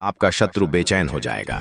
आपका शत्रु बेचैन हो जाएगा।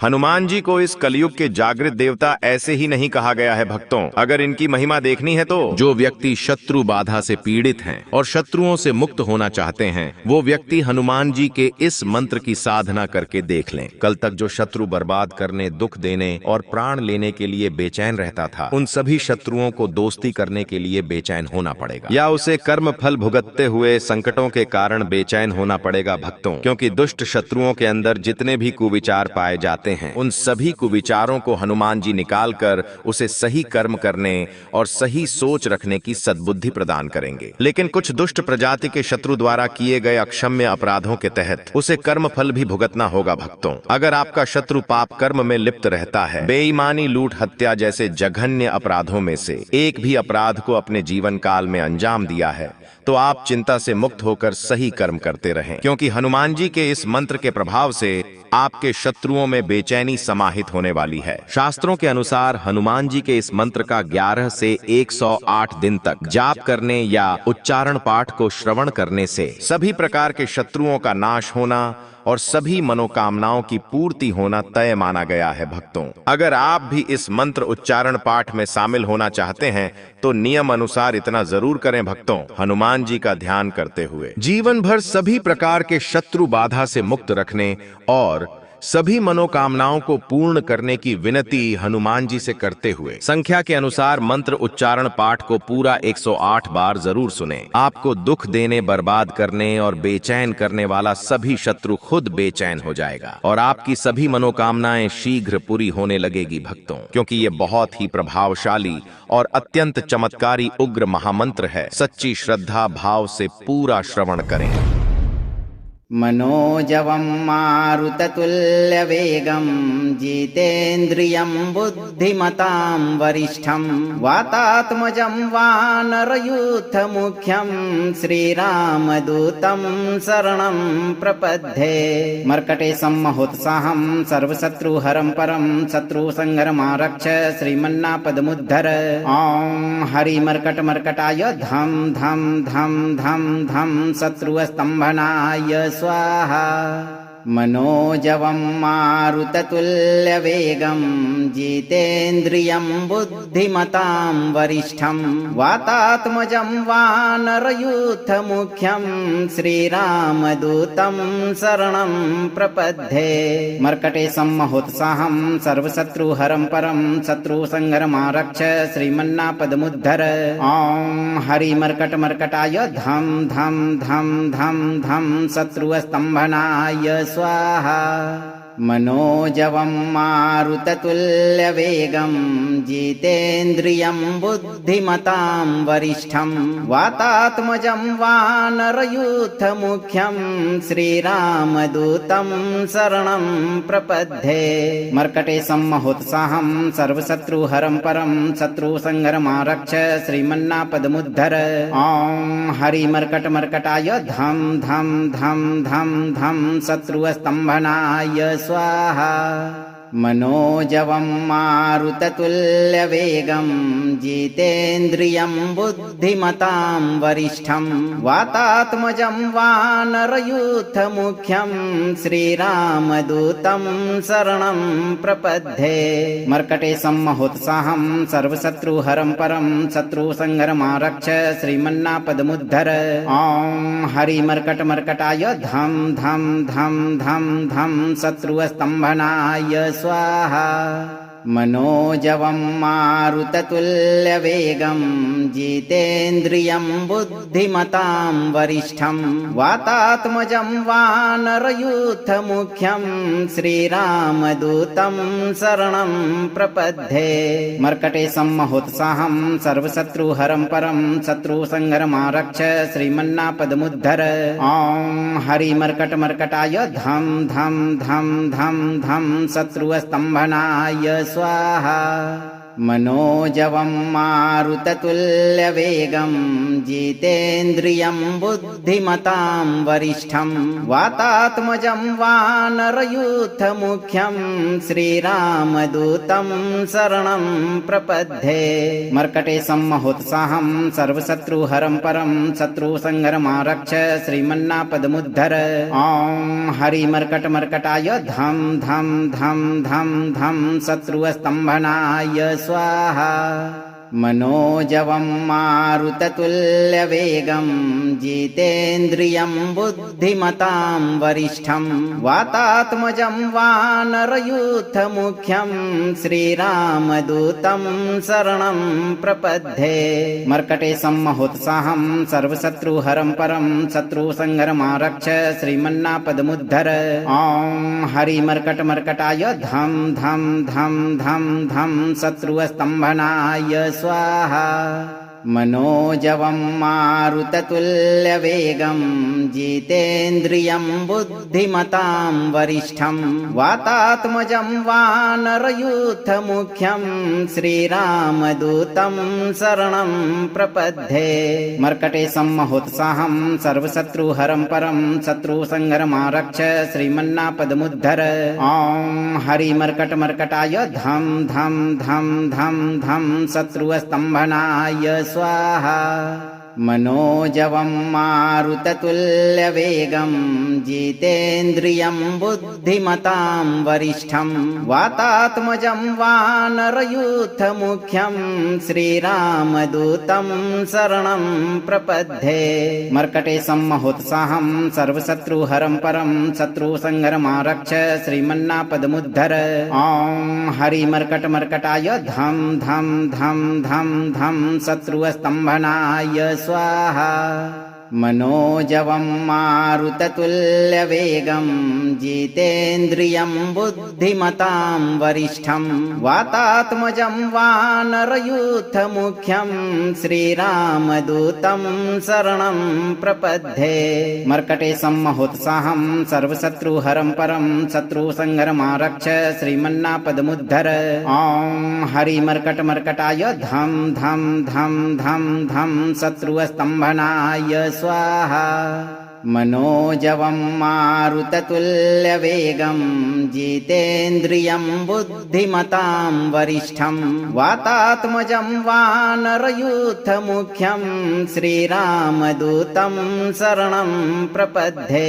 हनुमान जी को इस कलयुग के जागृत देवता ऐसे ही नहीं कहा गया है भक्तों। अगर इनकी महिमा देखनी है तो जो व्यक्ति शत्रु बाधा से पीड़ित हैं और शत्रुओं से मुक्त होना चाहते हैं, वो व्यक्ति हनुमान जी के इस मंत्र की साधना करके देख लें। कल तक जो शत्रु बर्बाद करने, दुख देने और प्राण लेने के लिए बेचैन रहता था, उन सभी शत्रुओं को दोस्ती करने के लिए बेचैन होना पड़ेगा, या उसे कर्म फल भुगतते हुए संकटों के कारण बेचैन होना पड़ेगा भक्तों। क्योंकि दुष्ट शत्रुओं के अंदर जितने भी कुविचार पाए जाते हैं, उन सभी कुविचारों को हनुमान जी निकालकर उसे सही कर्म करने और सही सोच रखने की सद्बुद्धि प्रदान करेंगे। लेकिन कुछ दुष्ट प्रजाति के शत्रु द्वारा किए गए अक्षम्य अपराधों के तहत उसे कर्म फल भी भुगतना होगा भक्तों। अगर आपका शत्रु पाप कर्म में लिप्त रहता है, बेईमानी, लूट, हत्या जैसे जघन्य अपराधों में से एक भी अपराध को अपने जीवन काल में अंजाम दिया है, तो आप चिंता से मुक्त होकर सही कर्म करते रहें। क्योंकि हनुमान जी के इस मंत्र के प्रभाव से आपके शत्रुओं में बेचैनी समाहित होने वाली है। शास्त्रों के अनुसार हनुमान जी के इस मंत्र का 11 से 108 दिन तक जाप करने या उच्चारण पाठ को श्रवण करने से सभी प्रकार के शत्रुओं का नाश होना और सभी मनोकामनाओं की पूर्ति होना तय माना गया है भक्तों। अगर आप भी इस मंत्र उच्चारण पाठ में शामिल होना चाहते हैं तो नियम अनुसार इतना जरूर करें भक्तों। हनुमान जी का ध्यान करते हुए जीवन भर सभी प्रकार के शत्रु बाधा से मुक्त रखने और सभी मनोकामनाओं को पूर्ण करने की विनती हनुमान जी से करते हुए संख्या के अनुसार मंत्र उच्चारण पाठ को पूरा 108 बार जरूर सुने। आपको दुख देने, बर्बाद करने और बेचैन करने वाला सभी शत्रु खुद बेचैन हो जाएगा और आपकी सभी मनोकामनाएं शीघ्र पूरी होने लगेगी भक्तों। क्योंकि ये बहुत ही प्रभावशाली और अत्यंत चमत्कारी उग्र महामंत्र है। सच्ची श्रद्धा भाव से पूरा श्रवण करें। मनोजवं मारुततुल्यवेगं जितेन्द्रियं बुद्धिमतां वरिष्ठं वातात्मजं वानरयूथमुख्यं श्रीरामदूतं शरणं प्रपद्ये। मर्कटे सम्महोत्साहं सर्वशत्रुहरं परं शत्रुसंहरमारक्ष श्रीमन्नापदमुद्धर। ॐ हरिमर्कटमर्कटाय धं धं धं धं धं शत्रुस्तम्भनाय स्वाहा। मनोजवं मारुततुल्यवेगं जितेन्द्रियं बुद्धिमतां वरिष्ठं वातात्मजं वानरयूथमुख्यं श्रीरामदूतं शरणं प्रपद्ये। मर्कटे सम्महोत्साहं सर्वशत्रुहरं परं शत्रुसंहरमारक्ष श्रीमन्नापदमुद्धर। ॐ हरिमर्कटमर्कटाय धं धं धं धं धं शत्रुस्तम्भनाय स्वाहा। मनोजवं मारुततुल्यवेगं जितेन्द्रियं बुद्धिमतां वरिष्ठं वातात्मजं वानरयूथमुख्यं श्रीरामदूतं शरणं प्रपद्ये। मर्कटे सम्महोत्साहं सर्वशत्रुहरं परं शत्रुसंहरमारक्ष श्रीमन्नापदमुद्धर। ॐ हरिमर्कटमर्कटाय धं धं धं धं धं शत्रुस्तम्भनाय स्वाहा। मनोजवं मारुततुल्यवेगं जितेन्द्रियं बुद्धिमतां वरिष्ठं वातात्मजं वानरयूथमुख्यं श्रीरामदूतं शरणं प्रपद्ये। मर्कटे सम्महोत्साहं सर्वशत्रुहरं परं शत्रुसंहरमारक्ष श्रीमन्नापदमुद्धर। ॐ हरिमर्कटमर्कटाय धं धं धं धं धं शत्रुस्तम्भनाय स्वाहा। मनोजवं मारुततुल्यवेगं जितेन्द्रियं बुद्धिमतां वरिष्ठं वातात्मजं वानरयूथमुख्यं श्रीरामदूतं शरणं प्रपद्ये। मर्कटे सम्महोत्साहं सर्वशत्रुहरं परं शत्रुसंहरमारक्ष श्रीमन्नापदमुद्धर। ॐ हरिमर्कटमर्कटाय धं धं धं धं धं शत्रुस्तम्भनाय स्वाहा। मनोजवं मारुततुल्यवेगं जितेन्द्रियं बुद्धिमतां वरिष्ठं वातात्मजं वानरयूथमुख्यं श्रीरामदूतं शरणं प्रपद्ये। मर्कटे सम्महोत्साहं सर्वशत्रुहरं परं शत्रुसंहरमारक्ष श्रीमन्नापदमुद्धर। ॐ हरिमर्कटमर्कटाय धं धं धं धं धं शत्रुस्तम्भनाय स्वाहा। मनोजवं मारुततुल्यवेगं जितेन्द्रियं बुद्धिमतां वरिष्ठं वातात्मजं वानरयूथमुख्यं श्रीरामदूतं शरणं प्रपद्ये। मर्कटे सम्महोत्साहं सर्वशत्रुहरं परं शत्रुसंहरमारक्ष श्रीमन्नापदमुद्धर। ॐ हरिमर्कटमर्कटाय धं धं धं धं धं शत्रुस्तम्भनाय स्वाहा। मनोजवं मारुततुल्यवेगं जितेन्द्रियं बुद्धिमतां वरिष्ठं वातात्मजं वानरयूथमुख्यं श्रीरामदूतं शरणं प्रपद्ये। मर्कटे सम्महोत्साहं सर्वशत्रुहरं परं शत्रुसंहरमारक्ष श्रीमन्नापदमुद्धर। ॐ हरिमर्कटमर्कटाय धं धं धं धं धं शत्रुस्तम्भनाय स्वाहा। मनोजवं मारुततुल्यवेगं जितेन्द्रियं बुद्धिमतां वरिष्ठं वातात्मजं वानरयूथमुख्यं श्रीरामदूतं शरणं प्रपद्ये। मर्कटे सम्महोत्साहं सर्वशत्रुहरं परं शत्रुसंहरमारक्ष श्रीमन्नापदमुद्धर। ॐ हरिमर्कटमर्कटाय धं धं धं धं धं शत्रुस्तम्भनाय स्वाहा। मनोजवं मारुततुल्यवेगं जितेन्द्रियं बुद्धिमतां वरिष्ठं वातात्मजं वानरयूथमुख्यं श्रीरामदूतं शरणं प्रपद्ये। मर्कटे सम्महोत्साहं सर्वशत्रुहरं परं शत्रुसंहरमारक्ष श्रीमन्नापदमुद्धर। ॐ हरिमर्कटमर्कटाय धं धं धं धं धं शत्रुस्तम्भनाय स्वाहा। मनोजवं मारुततुल्यवेगं जितेन्द्रियं बुद्धिमतां वरिष्ठं वातात्मजं वानरयूथमुख्यं श्रीरामदूतं शरणं प्रपद्ये।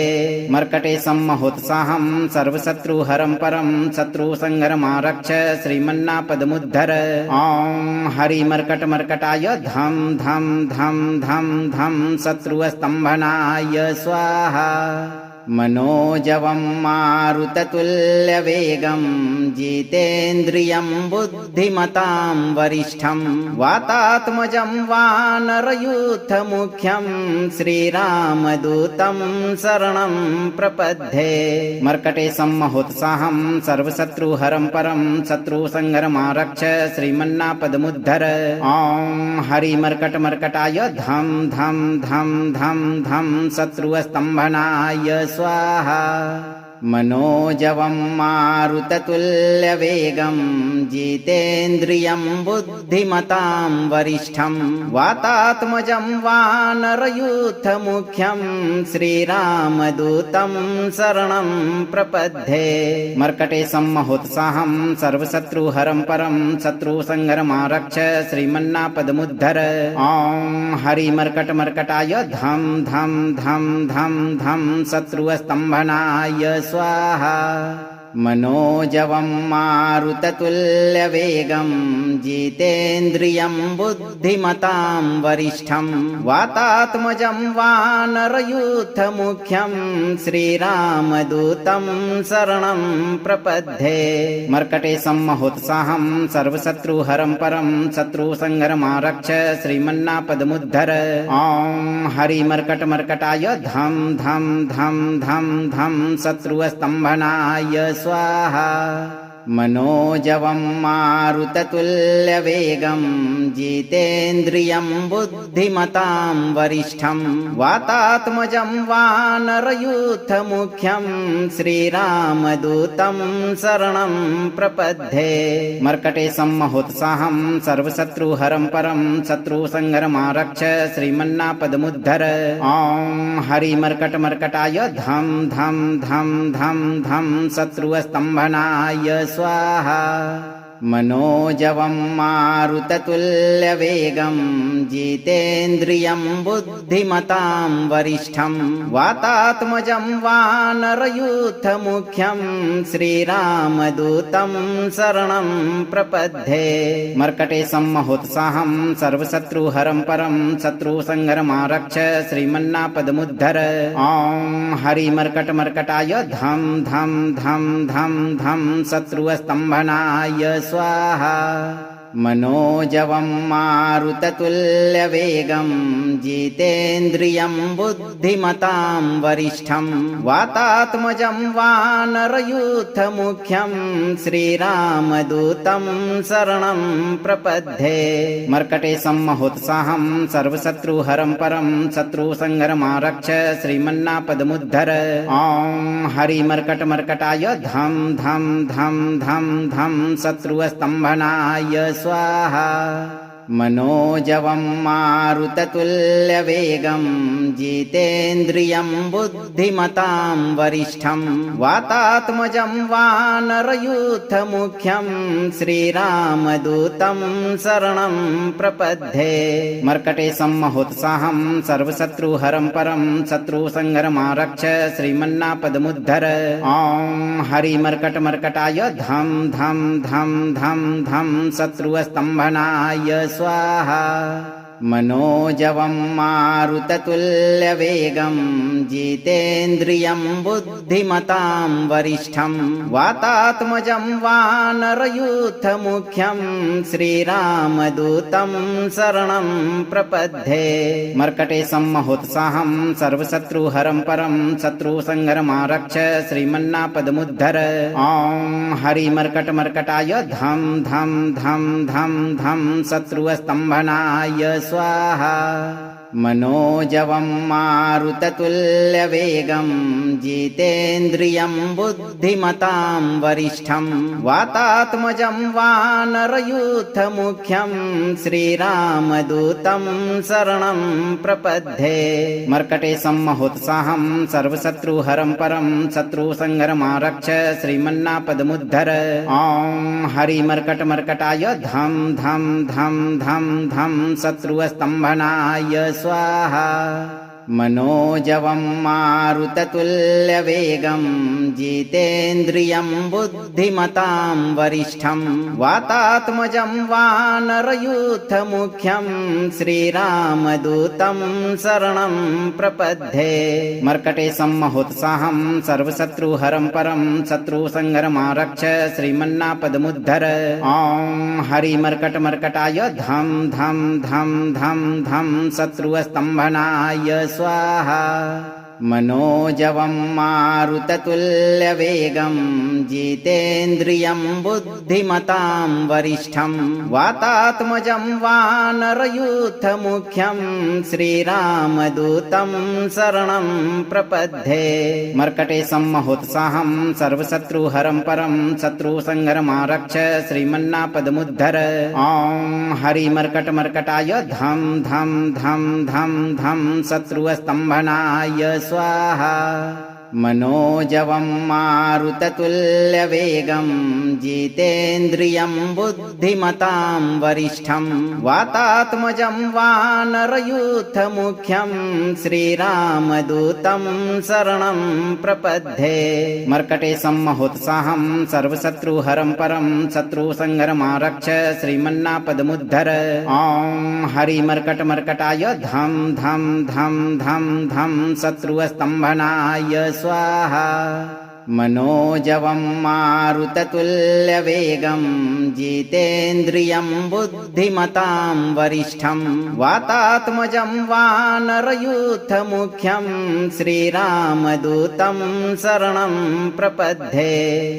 मर्कटे सम्महोत्साहं सर्वशत्रुहरं परं शत्रुसंहरमारक्ष श्रीमन्नापदमुद्धर। ॐ हरिमर्कटमर्कटाय धं धं धं धं धं शत्रुस्तम्भनाय स्वाहा। मनोजवं मारुततुल्यवेगं जितेन्द्रियं बुद्धिमतां वरिष्ठं वातात्मजं वानरयूथमुख्यं श्रीरामदूतं शरणं प्रपद्ये। मर्कटे सम्महोत्साहं सर्वशत्रुहरं परं शत्रुसंहरमारक्ष श्रीमन्नापदमुद्धर। ॐ हरिमर्कटमर्कटाय धं धं धं धं धं शत्रुस्तम्भनाय स्वाहा। मनोजवं मारुततुल्यवेगं जितेन्द्रियं बुद्धिमतां वरिष्ठं वातात्मजं वानरयूथमुख्यं श्रीरामदूतं शरणं प्रपद्ये। मर्कटे सम्महोत्साहं सर्वशत्रुहरं परं शत्रुसंहरमारक्ष श्रीमन्नापदमुद्धर। ॐ हरिमर्कटमर्कटाय धं धं धं धं धं शत्रुस्तम्भनाय स्वाहा। मनोजवं मारुततुल्यवेगं जितेन्द्रियं बुद्धिमतां वरिष्ठं वातात्मजं वानरयूथमुख्यं श्रीरामदूतं शरणं प्रपद्ये। मर्कटे सम्महोत्साहं सर्वशत्रुहरं परं शत्रुसंहरमारक्ष श्रीमन्नापदमुद्धर। ॐ हरिमर्कटमर्कटाय धं धं धं धं धं शत्रुस्तम्भनाय स्वाहा। मनोजवं मारुततुल्यवेगं जितेन्द्रियं बुद्धिमतां वरिष्ठं वातात्मजं वानरयूथमुख्यं श्रीरामदूतं शरणं प्रपद्ये। मर्कटे सम्महोत्साहं सर्वशत्रुहरं परं शत्रुसंहरमारक्ष श्रीमन्नापदमुद्धर। ॐ हरिमर्कटमर्कटाय धं धं धं धं धं शत्रुस्तम्भनाय स्वाहा। मनोजवं मारुततुल्यवेगं जितेन्द्रियं बुद्धिमतां वरिष्ठं वातात्मजं वानरयूथमुख्यं श्रीरामदूतं शरणं प्रपद्ये। मर्कटे सम्महोत्साहं सर्वशत्रुहरं परं शत्रुसंहरमारक्ष श्रीमन्नापदमुद्धर। ॐ हरिमर्कटमर्कटाय धं धं धं धं धं शत्रुस्तम्भनाय स्वाहा। मनोजवं मारुततुल्यवेगं जितेन्द्रियं बुद्धिमतां वरिष्ठं वातात्मजं वानरयूथमुख्यं श्रीरामदूतं शरणं प्रपद्ये। मर्कटे सम्महोत्साहं सर्वशत्रुहरं परं शत्रुसंहरमारक्ष श्रीमन्नापदमुद्धर। ॐ हरिमर्कटमर्कटाय धं धं धं धं धं शत्रुस्तम्भनाय स्वाहा। मनोजवं मारुततुल्यवेगं जितेन्द्रियं बुद्धिमतां वरिष्ठं वातात्मजं वानरयूथमुख्यं श्रीरामदूतं शरणं प्रपद्ये। मर्कटे सम्महोत्साहं सर्वशत्रुहरं परं शत्रुसंहरमारक्ष श्रीमन्नापदमुद्धर। ॐ हरिमर्कटमर्कटाय धं धं धं धं धं शत्रुस्तम्भनाय स्वाहा। मनोजवं मारुततुल्यवेगं जितेन्द्रियं बुद्धिमतां वरिष्ठं वातात्मजं वानरयूथमुख्यं श्रीरामदूतं शरणं प्रपद्ये। मर्कटे सम्महोत्साहं सर्वशत्रुहरं परं शत्रुसंहरमारक्ष श्रीमन्नापदमुद्धर। ॐ हरिमर्कटमर्कटाय धं धं धं धं धं शत्रुस्तम्भनाय स्वाहा। मनोजवं मारुततुल्यवेगं जितेन्द्रियं बुद्धिमतां वरिष्ठं वातात्मजं वानरयूथमुख्यं श्रीरामदूतं शरणं प्रपद्ये। मर्कटे सम्महोत्साहं सर्वशत्रुहरं परं शत्रुसंहरमारक्ष श्रीमन्नापदमुद्धर। ॐ हरिमर्कटमर्कटाय धं धं धं धं धं शत्रुस्तम्भनाय स्वाहा। मनोजवं मारुततुल्यवेगं जितेन्द्रियं बुद्धिमतां वरिष्ठं वातात्मजं वानरयूथमुख्यं श्रीरामदूतं शरणं प्रपद्ये। मर्कटे सम्महोत्साहं सर्वशत्रुहरं परं शत्रुसंहरमारक्ष श्रीमन्नापदमुद्धर। ॐ हरिमर्कटमर्कटाय धं धं धं धं धं शत्रुस्तम्भनाय स्वाहा। मनोजवं मारुततुल्यवेगं जितेन्द्रियं बुद्धिमतां वरिष्ठं वातात्मजं वानरयूथमुख्यं श्रीरामदूतं शरणं प्रपद्ये। मर्कटे सम्महोत्साहं सर्वशत्रुहरं परं शत्रुसंहरमारक्ष श्रीमन्नापदमुद्धर। ॐ हरिमर्कटमर्कटाय धं धं धं धं धं शत्रुस्तम्भनाय स्वाहा। मनोजवं मारुततुल्यवेगं जितेन्द्रियं बुद्धिमतां वरिष्ठं वातात्मजं वानरयूथमुख्यं श्रीरामदूतं शरणं प्रपद्ये। मर्कटे सम्महोत्साहं सर्वशत्रुहरं परं शत्रुसंहरमारक्ष श्रीमन्नापदमुद्धर। ॐ हरिमर्कटमर्कटाय धं धं धं धं धं शत्रुस्तम्भनाय स्वाहा। मनोजवं मारुततुल्यवेगं जितेन्द्रियं बुद्धिमतां वरिष्ठं वातात्मजं वानरयूथमुख्यं श्रीरामदूतं शरणं प्रपद्ये।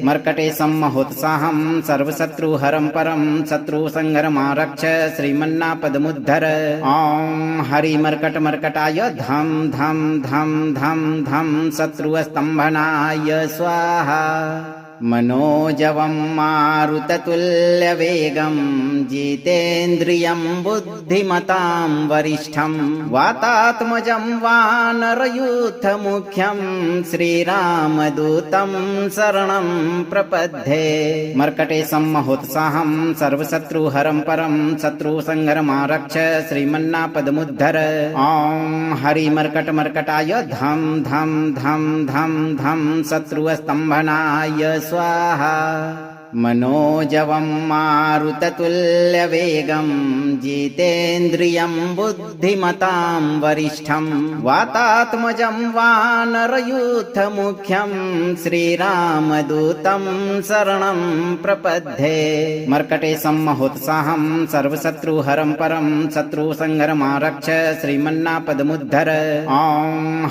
मर्कटे सम्महोत्साहं सर्वशत्रुहरं परं शत्रुसंहरमारक्ष श्रीमन्नापदमुद्धर। ॐ हरिमर्कटमर्कटाय धं धं धं धं धं शत्रुस्तम्भनाय स्वाहा। मनोजवं मारुततुल्यवेगं जितेन्द्रियं बुद्धिमतां वरिष्ठं वातात्मजं वानरयूथमुख्यं श्रीरामदूतं शरणं प्रपद्ये। मर्कटे सम्महोत्साहं सर्वशत्रुहरं परं शत्रुसंहरमारक्ष श्रीमन्नापदमुद्धर। ॐ हरिमर्कटमर्कटाय धं धं धं धं धं शत्रुस्तम्भनाय स्वाहा। मनोजवं मारुततुल्यवेगं जितेन्द्रियं बुद्धिमतां वरिष्ठं वातात्मजं वानरयूथमुख्यं श्रीरामदूतं शरणं प्रपद्ये। मर्कटे सम्महोत्साहं सर्वशत्रुहरं परं शत्रुसंहरमारक्ष श्रीमन्नापदमुद्धर। ॐ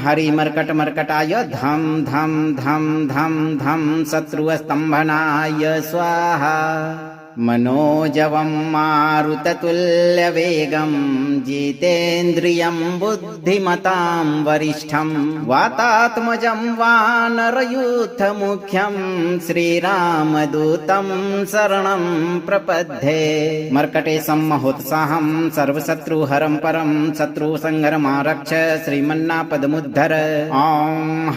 हरिमर्कटमर्कटाय धं धं धं धं धं शत्रुस्तम्भनाय स्वाहा। मनोजवं मारुततुल्यवेगं जितेन्द्रियं बुद्धिमतां वरिष्ठं वातात्मजं वानरयूथमुख्यं श्रीरामदूतं शरणं प्रपद्ये। मर्कटे सम्महोत्साहं सर्वशत्रुहरं परं शत्रुसंहरमारक्ष श्रीमन्नापदमुद्धर। ॐ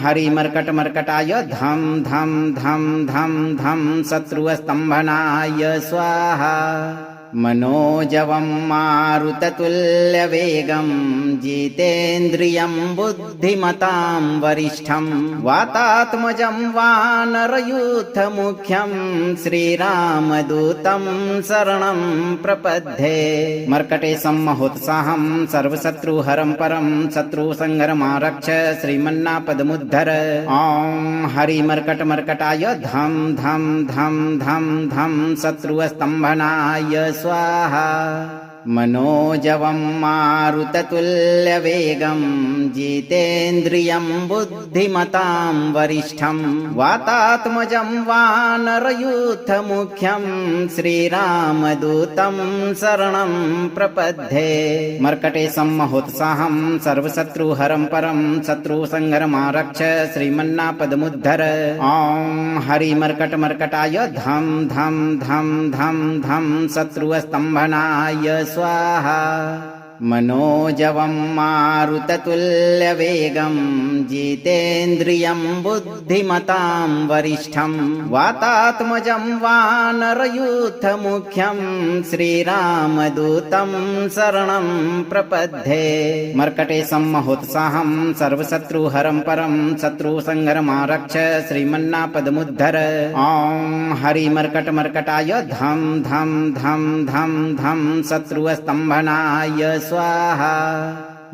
हरिमर्कटमर्कटाय धं धं धं धं धं शत्रुस्तम्भनाय स्वाहा। मनोजवं मारुततुल्यवेगं जितेन्द्रियं बुद्धिमतां वरिष्ठं वातात्मजं वानरयूथमुख्यं श्रीरामदूतं शरणं प्रपद्ये। मर्कटे सम्महोत्साहं सर्वशत्रुहरं परं शत्रुसंहरमारक्ष श्रीमन्नापदमुद्धर। ॐ हरिमर्कटमर्कटाय धं धं धं धं धं शत्रुस्तम्भनाय स्वाहा। मनोजवं मारुततुल्यवेगं जितेन्द्रियं बुद्धिमतां वरिष्ठं वातात्मजं वानरयूथमुख्यं श्रीरामदूतं शरणं प्रपद्ये। मर्कटे सम्महोत्साहं सर्वशत्रुहरं परं शत्रुसंहरमारक्ष श्रीमन्नापदमुद्धर। ॐ हरिमर्कटमर्कटाय धं धं धं धं धं शत्रुस्तम्भनाय स्वाहा। मनोजवं मारुततुल्यवेगं जितेन्द्रियं बुद्धिमतां वरिष्ठं वातात्मजं वानरयूथमुख्यं श्रीरामदूतं शरणं प्रपद्ये। मर्कटे सम्महोत्साहं सर्वशत्रुहरं परं शत्रुसंहरमारक्ष श्रीमन्नापदमुद्धर। ॐ हरिमर्कटमर्कटाय धं धं धं धं धं शत्रुस्तम्भनाय स्वाहा।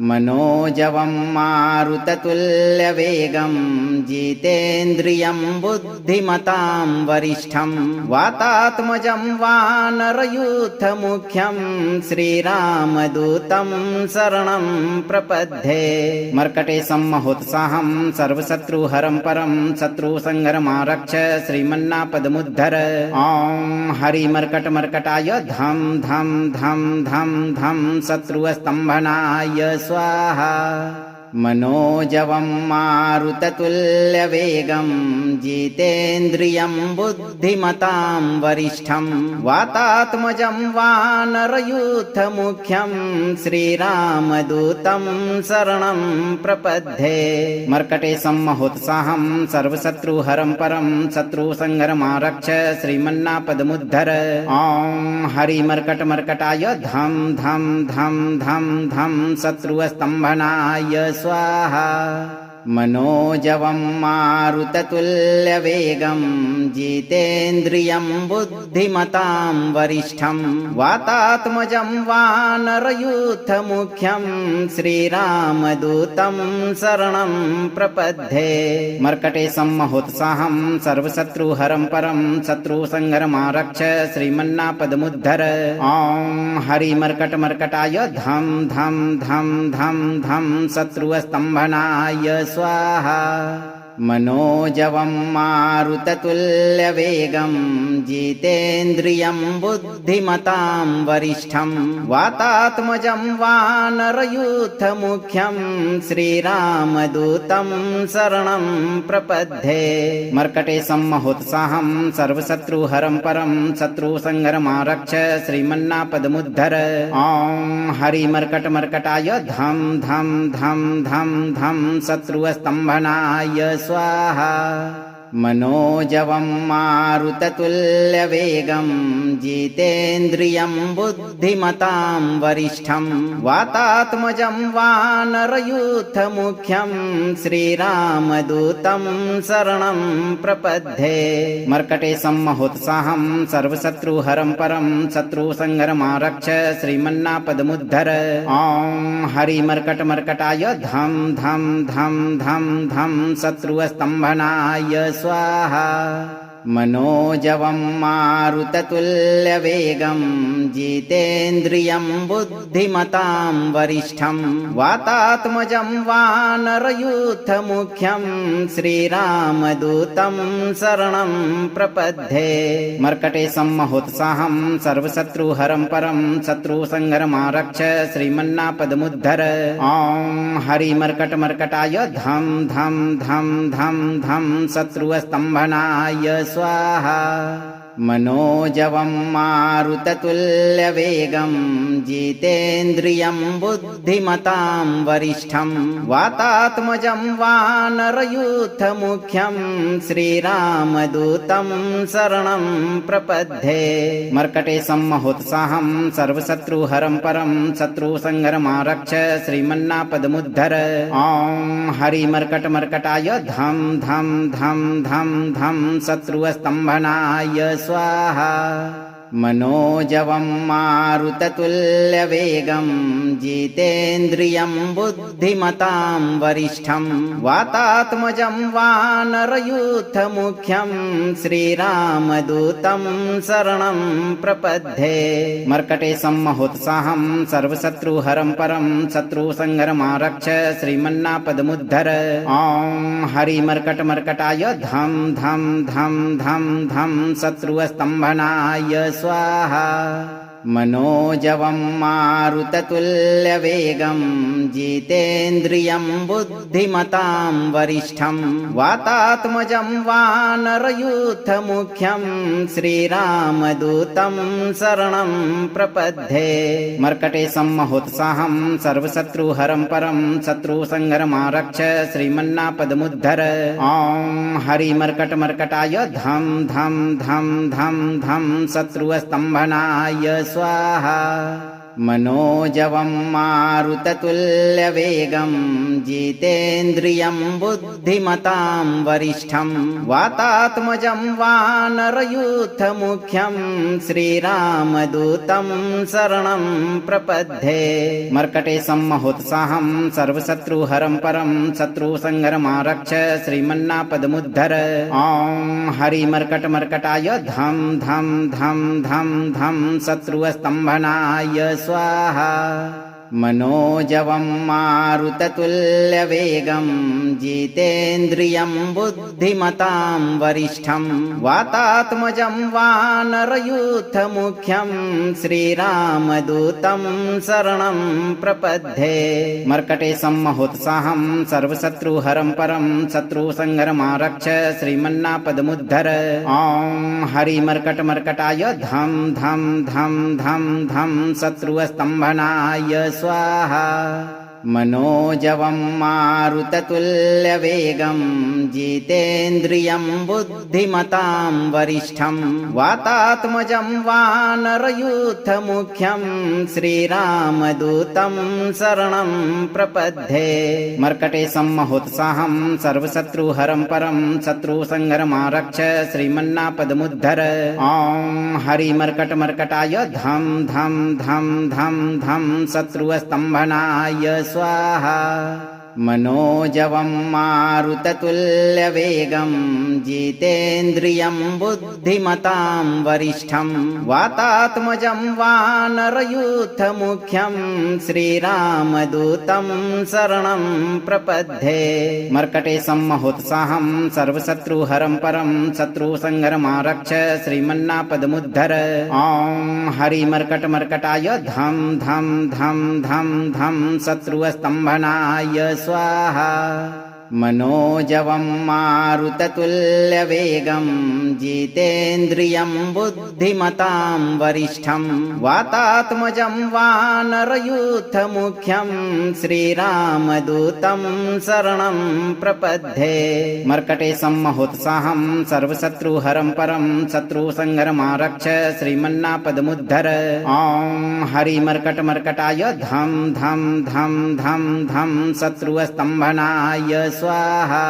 मनोजवं मारुततुल्यवेगं जितेन्द्रियं बुद्धिमतां वरिष्ठं वातात्मजं वानरयूथमुख्यं श्रीरामदूतं शरणं प्रपद्ये। मर्कटे सम्महोत्साहं सर्वशत्रुहरं परं शत्रुसंहरमारक्ष श्रीमन्नापदमुद्धर। ॐ हरिमर्कटमर्कटाय धं धं धं धं धं शत्रुस्तम्भनाय स्वाहा। मनोजवं मारुततुल्यवेगं जितेन्द्रियं बुद्धिमतां वरिष्ठं वातात्मजं वानरयूथमुख्यं श्रीरामदूतं शरणं प्रपद्ये। मर्कटे सम्महोत्साहं सर्वशत्रुहरं परं शत्रुसंहरमारक्ष श्रीमन्नापदमुद्धर। ॐ हरिमर्कटमर्कटाय धं धं धं धं धं शत्रुस्तम्भनाय स्वाहा। मनोजवं मारुततुल्यवेगं जितेन्द्रियं बुद्धिमतां वरिष्ठं वातात्मजं वानरयूथमुख्यं श्रीरामदूतं शरणं प्रपद्ये मर्कटे सम्महोत्साहं सर्वशत्रुहरं परं शत्रुसंहरमारक्ष श्रीमन्नापदमुद्धर ॐ हरिमर्कटमर्कटाय धं धं धं धं धं शत्रुस्तम्भनाय स्वाहा मनोजवं मारुततुल्यवेगं जितेन्द्रियं बुद्धिमतां वरिष्ठं वातात्मजं वानरयूथमुख्यं श्रीरामदूतं शरणं प्रपद्ये मर्कटे सम्महोत्साहं सर्वशत्रुहरं परं शत्रुसंहरमारक्ष श्रीमन्नापदमुद्धर ॐ हरिमर्कटमर्कटाय धं धं धं धं धं शत्रुस्तम्भनाय स्वाहा मनोजवं मारुततुल्यवेगं जितेन्द्रियं बुद्धिमतां वरिष्ठं वातात्मजं वानरयूथमुख्यं श्रीरामदूतं शरणं प्रपद्ये मर्कटे सम्महोत्साहं सर्वशत्रुहरं परं शत्रुसंहरमारक्ष श्रीमन्नापदमुद्धर ॐ हरिमर्कटमर्कटाय धं धं धं धं धं शत्रुस्तम्भनाय स्वाहा मनोजवं मारुततुल्यवेगं जितेन्द्रियं बुद्धिमतां वरिष्ठं वातात्मजं वानरयूथमुख्यं श्रीरामदूतं शरणं प्रपद्ये मर्कटे सम्महोत्साहं सर्वशत्रुहरं परं शत्रुसंहरमारक्ष श्रीमन्नापदमुद्धर ॐ हरिमर्कटमर्कटाय धं धं धं धं धं शत्रुस्तम्भनाय स्वाहा मनोजवं मारुततुल्यवेगं जितेन्द्रियं बुद्धिमतां वरिष्ठं वातात्मजं वानरयूथमुख्यं श्रीरामदूतं शरणं प्रपद्ये मर्कटे सम्महोत्साहं सर्वशत्रुहरं परं शत्रुसंहरमारक्ष श्रीमन्नापदमुद्धर ॐ हरिमर्कटमर्कटाय धं धं धं धं धं शत्रुस्तम्भनाय स्वाहा मनोजवं मारुततुल्यवेगं जितेन्द्रियं बुद्धिमतां वरिष्ठं वातात्मजं वानरयूथमुख्यं श्रीरामदूतं शरणं प्रपद्ये मर्कटे सम्महोत्साहं सर्वशत्रुहरं परं शत्रुसंहरमारक्ष श्रीमन्नापदमुद्धर ॐ हरिमर्कटमर्कटाय धं धं धं धं धं शत्रुस्तम्भनाय स्वाहा मनोजवं मारुततुल्यवेगं जितेन्द्रियं बुद्धिमतां वरिष्ठं वातात्मजं वानरयूथमुख्यं श्रीरामदूतं शरणं प्रपद्ये मर्कटे सम्महोत्साहं सर्वशत्रुहरं परं शत्रुसंहरमारक्ष श्रीमन्नापदमुद्धर ॐ हरिमर्कटमर्कटाय धं धं धं धं धं शत्रुस्तम्भनाय स्वाहा मनोजवं मारुततुल्यवेगं जितेन्द्रियं बुद्धिमतां वरिष्ठं वातात्मजं वानरयूथमुख्यं श्रीरामदूतं शरणं प्रपद्ये मर्कटे सम्महोत्साहं सर्वशत्रुहरं परं शत्रुसंहरमारक्ष श्रीमन्नापदमुद्धर ॐ हरिमर्कटमर्कटाय धं धं धं धं धं शत्रुस्तम्भनाय स्वाहा मनोजवं मारुततुल्यवेगं जितेन्द्रियं बुद्धिमतां वरिष्ठं वातात्मजं वानरयूथमुख्यं श्रीरामदूतं शरणं प्रपद्ये मर्कटे सम्महोत्साहं सर्वशत्रुहरं परं शत्रुसंहरमारक्ष श्रीमन्नापदमुद्धर ॐ हरिमर्कटमर्कटाय धं धं धं धं धं शत्रुस्तम्भनाय स्वाहा मनोजवं मारुततुल्यवेगं जितेन्द्रियं बुद्धिमतां वरिष्ठं वातात्मजं वानरयूथमुख्यं श्रीरामदूतं शरणं प्रपद्ये। मर्कटेशं महोत्साहं सर्वशत्रुहरं परं शत्रुसंहरमारक्ष श्रीमन्नापदमुद्धर। ॐ हरिमर्कटमर्कटाय धं धं धं धं धं शत्रुस्तम्भनाय स्वाहा। मनोजवं मारुततुल्यवेगं जितेन्द्रियं बुद्धिमतां वरिष्ठं वातात्मजं वानरयूथमुख्यं श्रीरामदूतं शरणं प्रपद्ये। मर्कटेशं महोत्साहं सर्वशत्रुहरं परं शत्रुसंहरमारक्ष श्रीमन्नापदमुद्धर। ॐ हरिमर्कटमर्कटाय धं धं धं धं धं शत्रुस्तम्भनाय स्वाहा। मनोजवं मारुततुल्यवेगं जितेन्द्रियं बुद्धिमतां वरिष्ठं वातात्मजं वानरयूथमुख्यं श्रीरामदूतं शरणं प्रपद्ये। मर्कटेशं महोत्साहं सर्वशत्रुहरं परं शत्रुसंहरमारक्ष श्रीमन्नापदमुद्धर। ॐ हरिमर्कटमर्कटाय धं धं धं धं धं शत्रुस्तम्भनाय स्वाहा।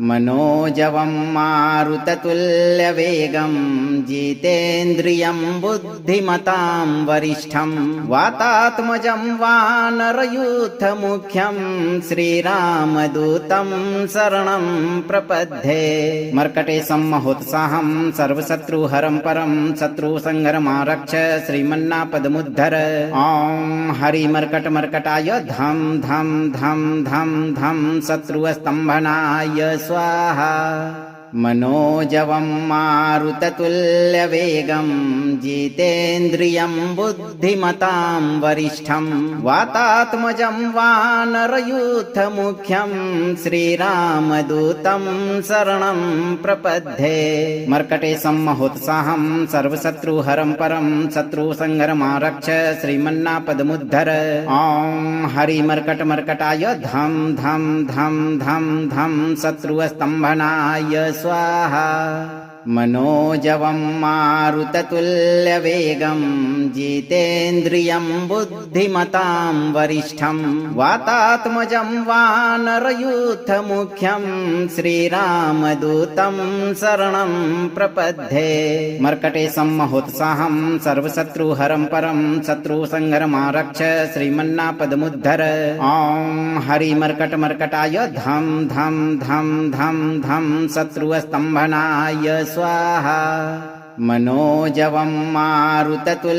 मनोजवं मारुततुल्यवेगं जितेन्द्रियं बुद्धिमतां वरिष्ठं वातात्मजं वानरयूथमुख्यं श्रीरामदूतं शरणं प्रपद्ये। मर्कटेशं महोत्साहं सर्वशत्रुहरं परं शत्रुसंहरमारक्ष श्रीमन्नापदमुद्धर। ॐ हरिमर्कटमर्कटाय धं धं धं धं धं शत्रुस्तम्भनाय स्वाहा। मनोजवं मारुततुल्यवेगं जितेन्द्रियं बुद्धिमतां वरिष्ठं वातात्मजं वानरयूथमुख्यं श्रीरामदूतं शरणं प्रपद्ये। मर्कटेशं महोत्साहं सर्वशत्रुहरं परं शत्रुसंहरमारक्ष श्रीमन्नापदमुद्धर। ॐ हरिमर्कटमर्कटाय धं धं धं धं धं शत्रुस्तम्भनाय स्वाहा। मनोजवं मारुततुल्यवेगं जितेन्द्रियं बुद्धिमतां वरिष्ठं वातात्मजं वानरयूथमुख्यं श्रीरामदूतं शरणं प्रपद्ये। मर्कटेशं महोत्साहं सर्वशत्रुहरं परं शत्रुसंहरमारक्ष श्रीमन्नापदमुद्धर। ॐ हरिमर्कटमर्कटाय धं धं धं धं धं शत्रुस्तम्भनाय स्वाहा। मनोजवं मारुततुल्यवेगं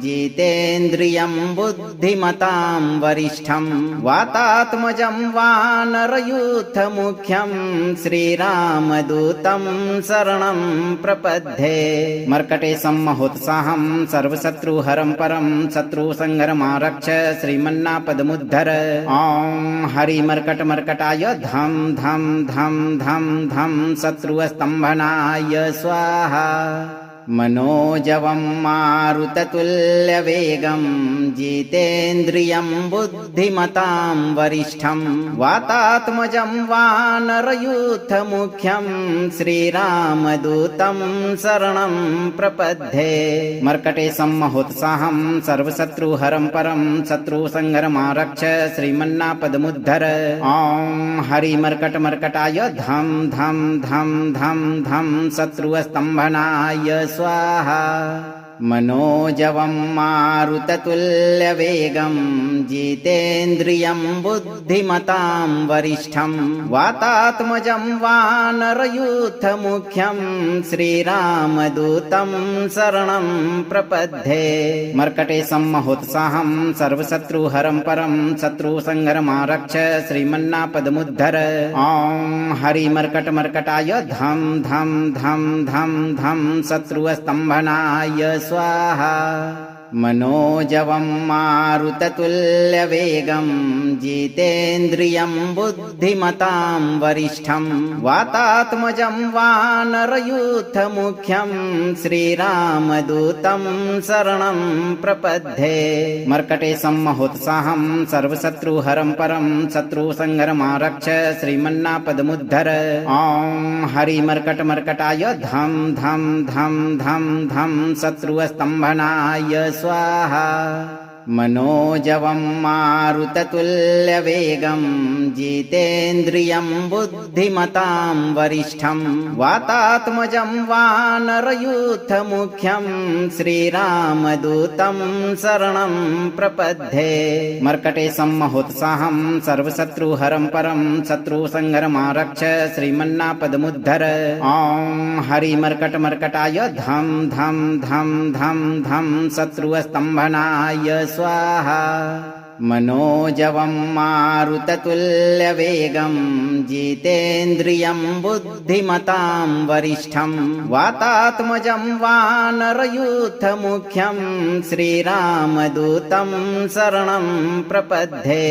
जितेन्द्रियं बुद्धिमतां वरिष्ठं वातात्मजं वानरयूथमुख्यं श्रीरामदूतं शरणं प्रपद्ये। मर्कटेशं महोत्साहं सर्वशत्रुहरं परं शत्रुसंहरमारक्ष श्रीमन्नापदमुद्धर। ॐ हरिमर्कटमर्कटाय धं धं धं धं धं शत्रुस्तम्भनाय स्वाहा। मनोजवं मारुततुल्यवेगं जितेन्द्रियं बुद्धिमतां वरिष्ठं वातात्मजं वानरयूथमुख्यं श्रीरामदूतं शरणं प्रपद्ये। मर्कटेशं महोत्साहं सर्वशत्रुहरं परं शत्रुसंहरमारक्ष श्रीमन्नापदमुद्धर। ॐ हरिमर्कटमर्कटाय धं धं धं धं धं शत्रुस्तम्भनाय स्वाहा। मनोजवं मारुततुल्यवेगं जितेन्द्रियं बुद्धिमतां वरिष्ठं वातात्मजं वानरयूथमुख्यं श्रीरामदूतं शरणं प्रपद्ये। मर्कटेशं महोत्साहं सर्वशत्रुहरं परं शत्रुसंहरमारक्ष श्रीमन्नापदमुद्धर। ॐ हरिमर्कटमर्कटाय धं धं धं धं धं शत्रुस्तम्भनाय स्वाहा। मनोजवं मारुततुल्यवेगं जितेन्द्रियं बुद्धिमतां वरिष्ठं वातात्मजं वानरयूथमुख्यं श्रीरामदूतं शरणं प्रपद्ये। मर्कटे सम्महोत्साहं सर्वशत्रुहरं परं शत्रुसंहरमारक्ष श्रीमन्नापदमुद्धर। ॐ हरिमर्कटमर्कटाय धं धं धं धं धं शत्रुस्तम्भनाय स्वाहा। मनोजवं मारुततुल्यवेगं जितेन्द्रियं बुद्धिमतां वरिष्ठं वातात्मजं वानरयूथमुख्यं श्रीरामदूतं शरणं प्रपद्ये। मर्कटे सम्महोत्साहं सर्वशत्रुहरं परं शत्रुसंहरमारक्ष श्रीमन्नापदमुद्धर। ॐ हरिमर्कटमर्कटाय धं धं धं धं धं शत्रुस्तम्भनाय स्वाहा। मनोजवं मारुततुल्यवेगं जितेन्द्रियं बुद्धिमतां वरिष्ठं वातात्मजं वानरयूथमुख्यं श्रीरामदूतं शरणं प्रपद्ये।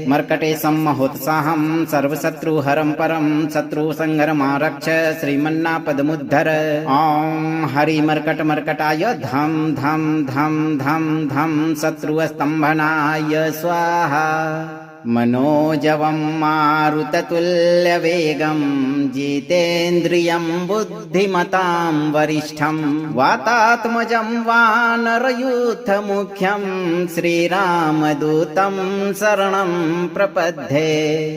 मर्कटे सम्महोत्साहं सर्वशत्रुहरं परं शत्रुसंहरमारक्ष श्रीमन्नापदमुद्धर। ॐ हरिमर्कटमर्कटाय धं धं धं धं धं शत्रुस्तम्भनाय स्वाहा। मनोजवं मारुततुल्यवेगं जितेन्द्रियं बुद्धिमतां वरिष्ठं वातात्मजं वानरयूथमुख्यं श्रीरामदूतं शरणं प्रपद्ये।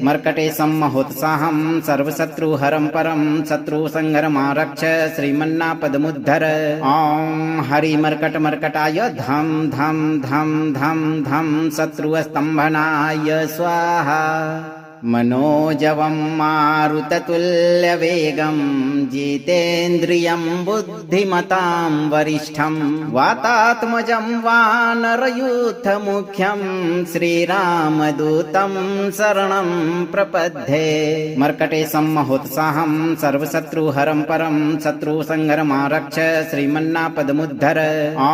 मर्कटे सम्महोत्साहं सर्वशत्रुहरं परं शत्रुसंहरमारक्ष श्रीमन्नापदमुद्धर। ॐ हरिमर्कटमर्कटाय धं धं धं धं धं शत्रुस्तम्भनाय स्वाहा। मनोजवं मारुततुल्यवेगं जितेन्द्रियं बुद्धिमतां वरिष्ठं वातात्मजं वानरयूथमुख्यं श्रीरामदूतं शरणं प्रपद्ये। मर्कटे सम्महोत्साहं सर्वशत्रुहरं परं शत्रुसंहरमारक्ष श्रीमन्नापदमुद्धर। ॐ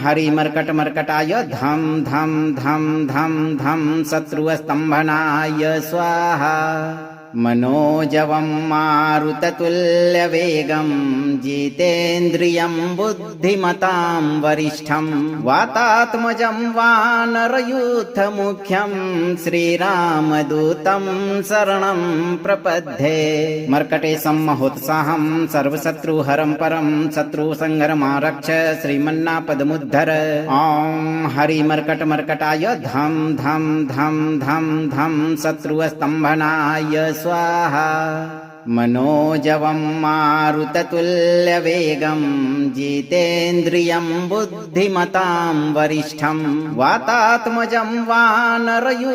हरिमर्कटमर्कटाय धं धं धं धं धं शत्रुस्तम्भनाय स्वाहा। मनोजवं मारुततुल्यवेगं जितेन्द्रियं बुद्धिमतां वरिष्ठं वातात्मजं वानरयूथमुख्यं श्रीरामदूतं शरणं प्रपद्ये। मर्कटे सम्महोत्साहं सर्वशत्रुहरं परं शत्रुसंहरमारक्ष श्रीमन्नापदमुद्धर। ॐ हरिमर्कटमर्कटाय धं धं धं धं धं शत्रुस्तम्भनाय स्वाहा। मनोजवं मारुततुल्यवेगं जितेन्द्रियं बुद्धिमतां वरिष्ठं वातात्मजं वानरयूथमुख्यं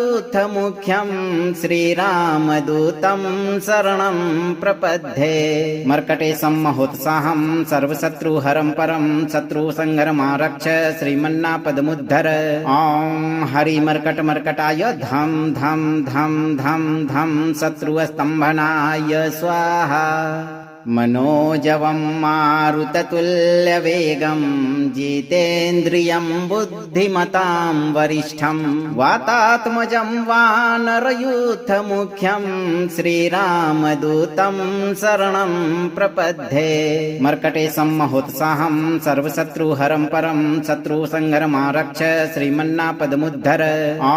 श्रीरामदूतं शरणं प्रपद्ये। मर्कटे सम्महोत्साहं सर्वशत्रुहरं परं शत्रुसंहरमारक्ष श्रीमन्नापदमुद्धर। ॐ हरिमर्कटमर्कटाय धं धं धं धं धं शत्रुस्तम्भनाय स्वाहा। मनोजवं मारुततुल्यवेगं जितेन्द्रियं बुद्धिमतां वरिष्ठं वातात्मजं वानरयूथमुख्यं श्रीरामदूतं शरणं प्रपद्ये। मर्कटे सम्महोत्साहं सर्वशत्रुहरं परं शत्रुसंहरमारक्ष श्रीमन्नापदमुद्धर। ॐ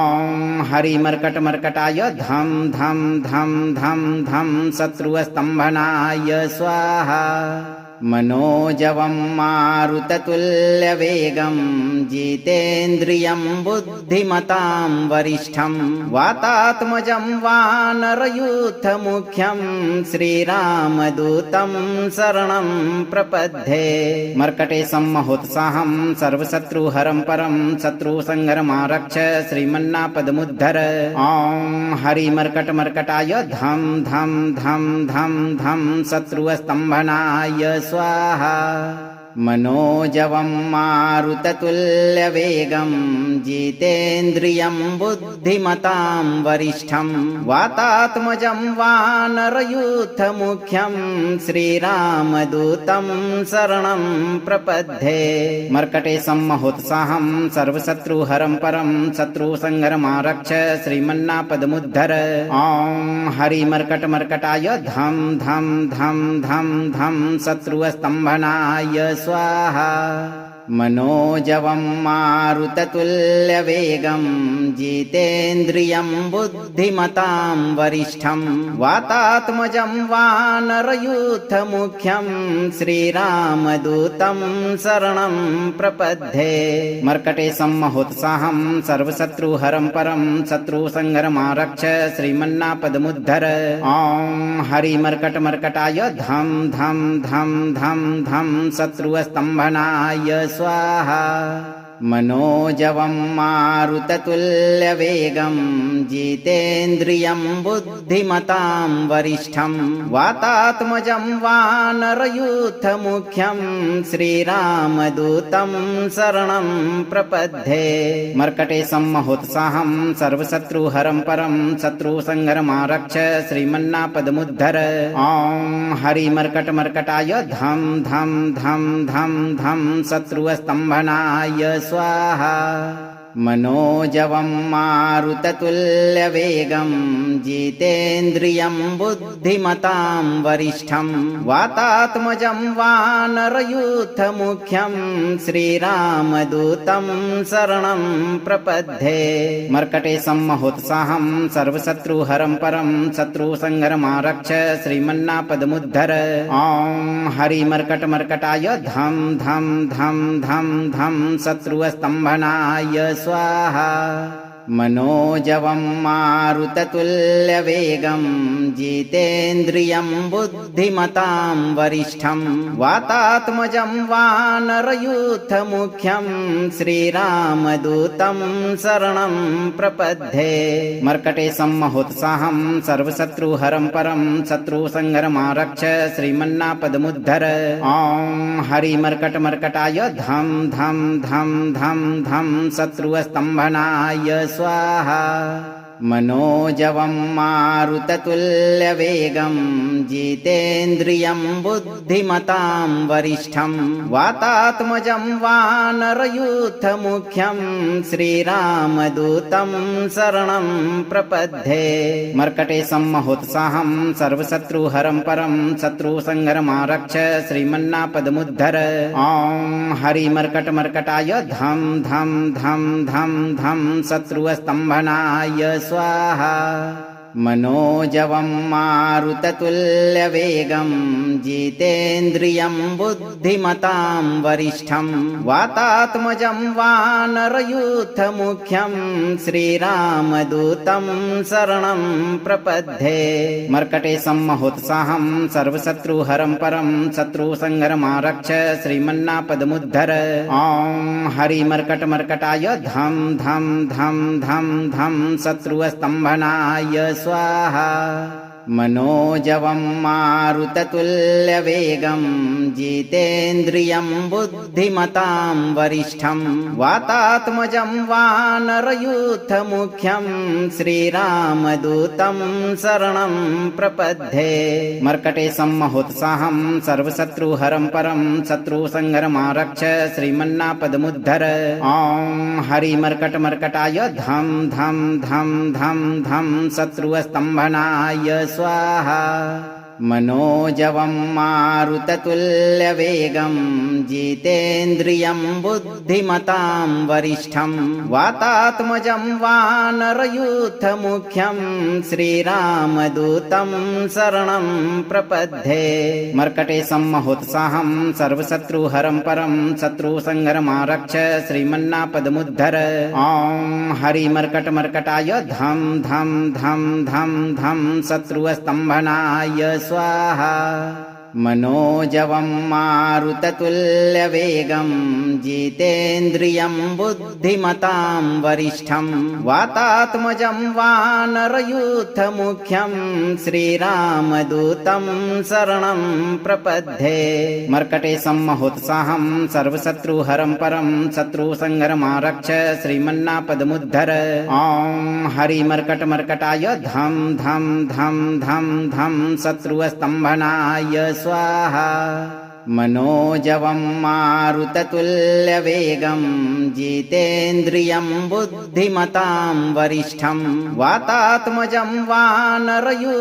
हरिमर्कटमर्कटाय धं धं धं धं धं शत्रुस्तम्भनाय स्वाहा। मनोजवं मारुततुल्यवेगं जितेन्द्रियं बुद्धिमतां वरिष्ठं वातात्मजं वानरयूथमुख्यं श्रीरामदूतं शरणं प्रपद्ये। मर्कटे सम्महोत्साहं सर्वशत्रुहरं परं शत्रुसंहरमारक्ष श्रीमन्नापदमुद्धर। ॐ हरिमर्कटमर्कटाय धं धं धं धं धं शत्रुस्तम्भनाय स्वाहा। मनोजवं मारुततुल्यवेगं जितेन्द्रियं बुद्धिमतां वरिष्ठं वातात्मजं वानरयूथमुख्यं श्रीरामदूतं शरणं प्रपद्ये। मर्कटे सम्महोत्साहं सर्वशत्रुहरं परं शत्रुसंहरमारक्ष श्रीमन्नापदमुद्धर। ॐ हरिमर्कटमर्कटाय धं धं धं धं धं शत्रुस्तम्भनाय स्वाहा। मनोजवं मारुततुल्यवेगं जितेन्द्रियं बुद्धिमतां वरिष्ठं वातात्मजं वानरयूथमुख्यं श्रीरामदूतं शरणं प्रपद्ये। मर्कटे सम्महोत्साहं सर्वशत्रुहरं परं शत्रुसंहरमारक्ष श्रीमन्नापदमुद्धर। ॐ हरिमर्कटमर्कटाय धं धं धं धं धं शत्रुस्तम्भनाय स्वाहा। मनोजवं मारुततुल्यवेगं जितेन्द्रियं बुद्धिमतां वरिष्ठं वातात्मजं वानरयूथमुख्यं श्रीरामदूतं शरणं प्रपद्ये। मर्कटे सम्महोत्साहं सर्वशत्रुहरं परं शत्रुसंहरमारक्ष श्रीमन्नापदमुद्धर। ॐ हरिमर्कटमर्कटाय धं धं धं धं धं शत्रुस्तम्भनाय स्वाहा। मनोजवं मारुततुल्यवेगं जितेन्द्रियं बुद्धिमतां वरिष्ठं वातात्मजं वानरयूथमुख्यं श्रीरामदूतं शरणं प्रपद्ये। मर्कटे सम्महोत्साहं सर्वशत्रुहरं परं शत्रुसंहरमारक्ष श्रीमन्नापदमुद्धर। ॐ हरिमर्कटमर्कटाय धं धं धं धं धं शत्रुस्तम्भनाय स्वाहा। मनोजवं मारुततुल्यवेगं जितेन्द्रियं बुद्धिमतां वरिष्ठं वातात्मजं वानरयूथमुख्यं श्रीरामदूतं शरणं प्रपद्ये। मर्कटे सम्महोत्साहं सर्वशत्रुहरं परं शत्रुसंहरमारक्ष श्रीमन्नापदमुद्धर। ॐ हरिमर्कटमर्कटाय धं धं धं धं धं शत्रुस्तम्भनाय स्वाहा। मनोजवं मारुततुल्यवेगं जितेन्द्रियं बुद्धिमतां वरिष्ठं वातात्मजं वानरयूथमुख्यं श्रीरामदूतं शरणं प्रपद्ये। मर्कटे सम्महोत्साहं सर्वशत्रुहरं परं शत्रुसंहरमारक्ष श्रीमन्नापदमुद्धर। ॐ हरिमर्कटमर्कटाय धं धं धं धं धं शत्रुस्तम्भनाय स्वाहा। मनोजवं मारुततुल्यवेगं जितेन्द्रियं बुद्धिमतां वरिष्ठं वातात्मजं वानरयूथमुख्यं श्रीरामदूतं शरणं प्रपद्ये। मर्कटे सम्महोत्साहं सर्वशत्रुहरं परं शत्रुसंहरमारक्ष श्रीमन्नापदमुद्धर। ॐ हरिमर्कटमर्कटाय धं धं धं धं धं शत्रुस्तम्भनाय स्वाहा। मनोजवं मारुततुल्यवेगं जितेन्द्रियं बुद्धिमतां वरिष्ठं वातात्मजं वानरयूथमुख्यं श्रीरामदूतं शरणं प्रपद्ये। मर्कटे सम्महोत्साहं सर्वशत्रुहरं परं शत्रुसंहरमारक्ष श्रीमन्नापदमुद्धर। ॐ हरिमर्कटमर्कटाय धं धं धं धं धं शत्रुस्तम्भनाय स्वाहा। मनोजवं मारुततुल्यवेगं जितेन्द्रियं बुद्धिमतां वरिष्ठं वातात्मजं वानरयूथमुख्यं श्रीरामदूतं शरणं प्रपद्ये। मर्कटे सम्महोत्साहं सर्वशत्रुहरं परं शत्रुसंहरमारक्ष श्रीमन्नापदमुद्धर। ॐ हरिमर्कटमर्कटाय धं धं धं धं धं शत्रुस्तम्भनाय स्वाहा। मनोजवं मारुततुल्यवेगं जितेन्द्रियं बुद्धिमतां वरिष्ठं वातात्मजं वानरयूथमुख्यं श्रीरामदूतं शरणं प्रपद्ये। मर्कटे सम्महोत्साहं सर्वशत्रुहरं परं शत्रुसंहरमारक्ष श्रीमन्नापदमुद्धर। ॐ हरिमर्कटमर्कटाय धं धं धं धं धं शत्रुस्तम्भनाय स्वाहा। मनोजवं मारुततुल्यवेगं जितेन्द्रियं बुद्धिमतां वरिष्ठं वातात्मजं वानरयूथमुख्यं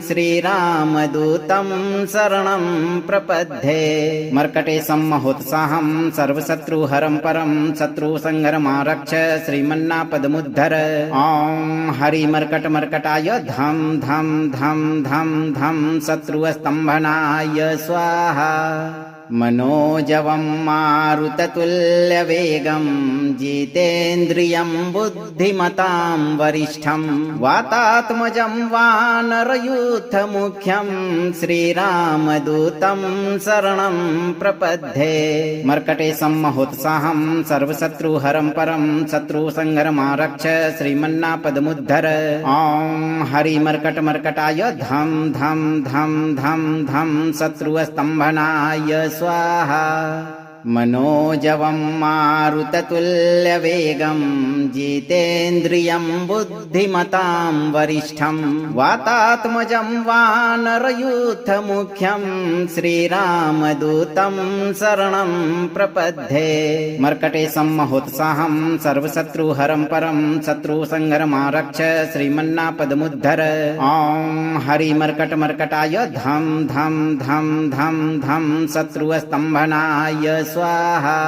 श्रीरामदूतं शरणं प्रपद्ये। मर्कटे सम्महोत्साहं सर्वशत्रुहरं परं शत्रुसंहरमारक्ष श्रीमन्नापदमुद्धर। ॐ हरिमर्कटमर्कटाय धं धं धं धं धं शत्रुस्तम्भनाय स्वाहा। मनोजवं मारुततुल्यवेगं जितेन्द्रियं बुद्धिमतां वरिष्ठं वातात्मजं वानरयूथमुख्यं श्रीरामदूतं शरणं प्रपद्ये। मर्कटे सम्महोत्साहं सर्वशत्रुहरं परं शत्रुसंहरमारक्ष श्रीमन्नापदमुद्धर। ॐ हरिमर्कटमर्कटाय धं धं धं धं धं शत्रुस्तम्भनाय स्वाहा। मनोजवं मारुततुल्यवेगं जितेन्द्रियं बुद्धिमतां वरिष्ठं वातात्मजं वानरयूथमुख्यं श्रीरामदूतं शरणं प्रपद्ये। मर्कटे सम्महोत्साहं सर्वशत्रुहरं परं शत्रुसंहरमारक्ष श्रीमन्नापदमुद्धर। ॐ हरिमर्कटमर्कटाय धं धं धं धं धं शत्रुस्तम्भनाय स्वाहा।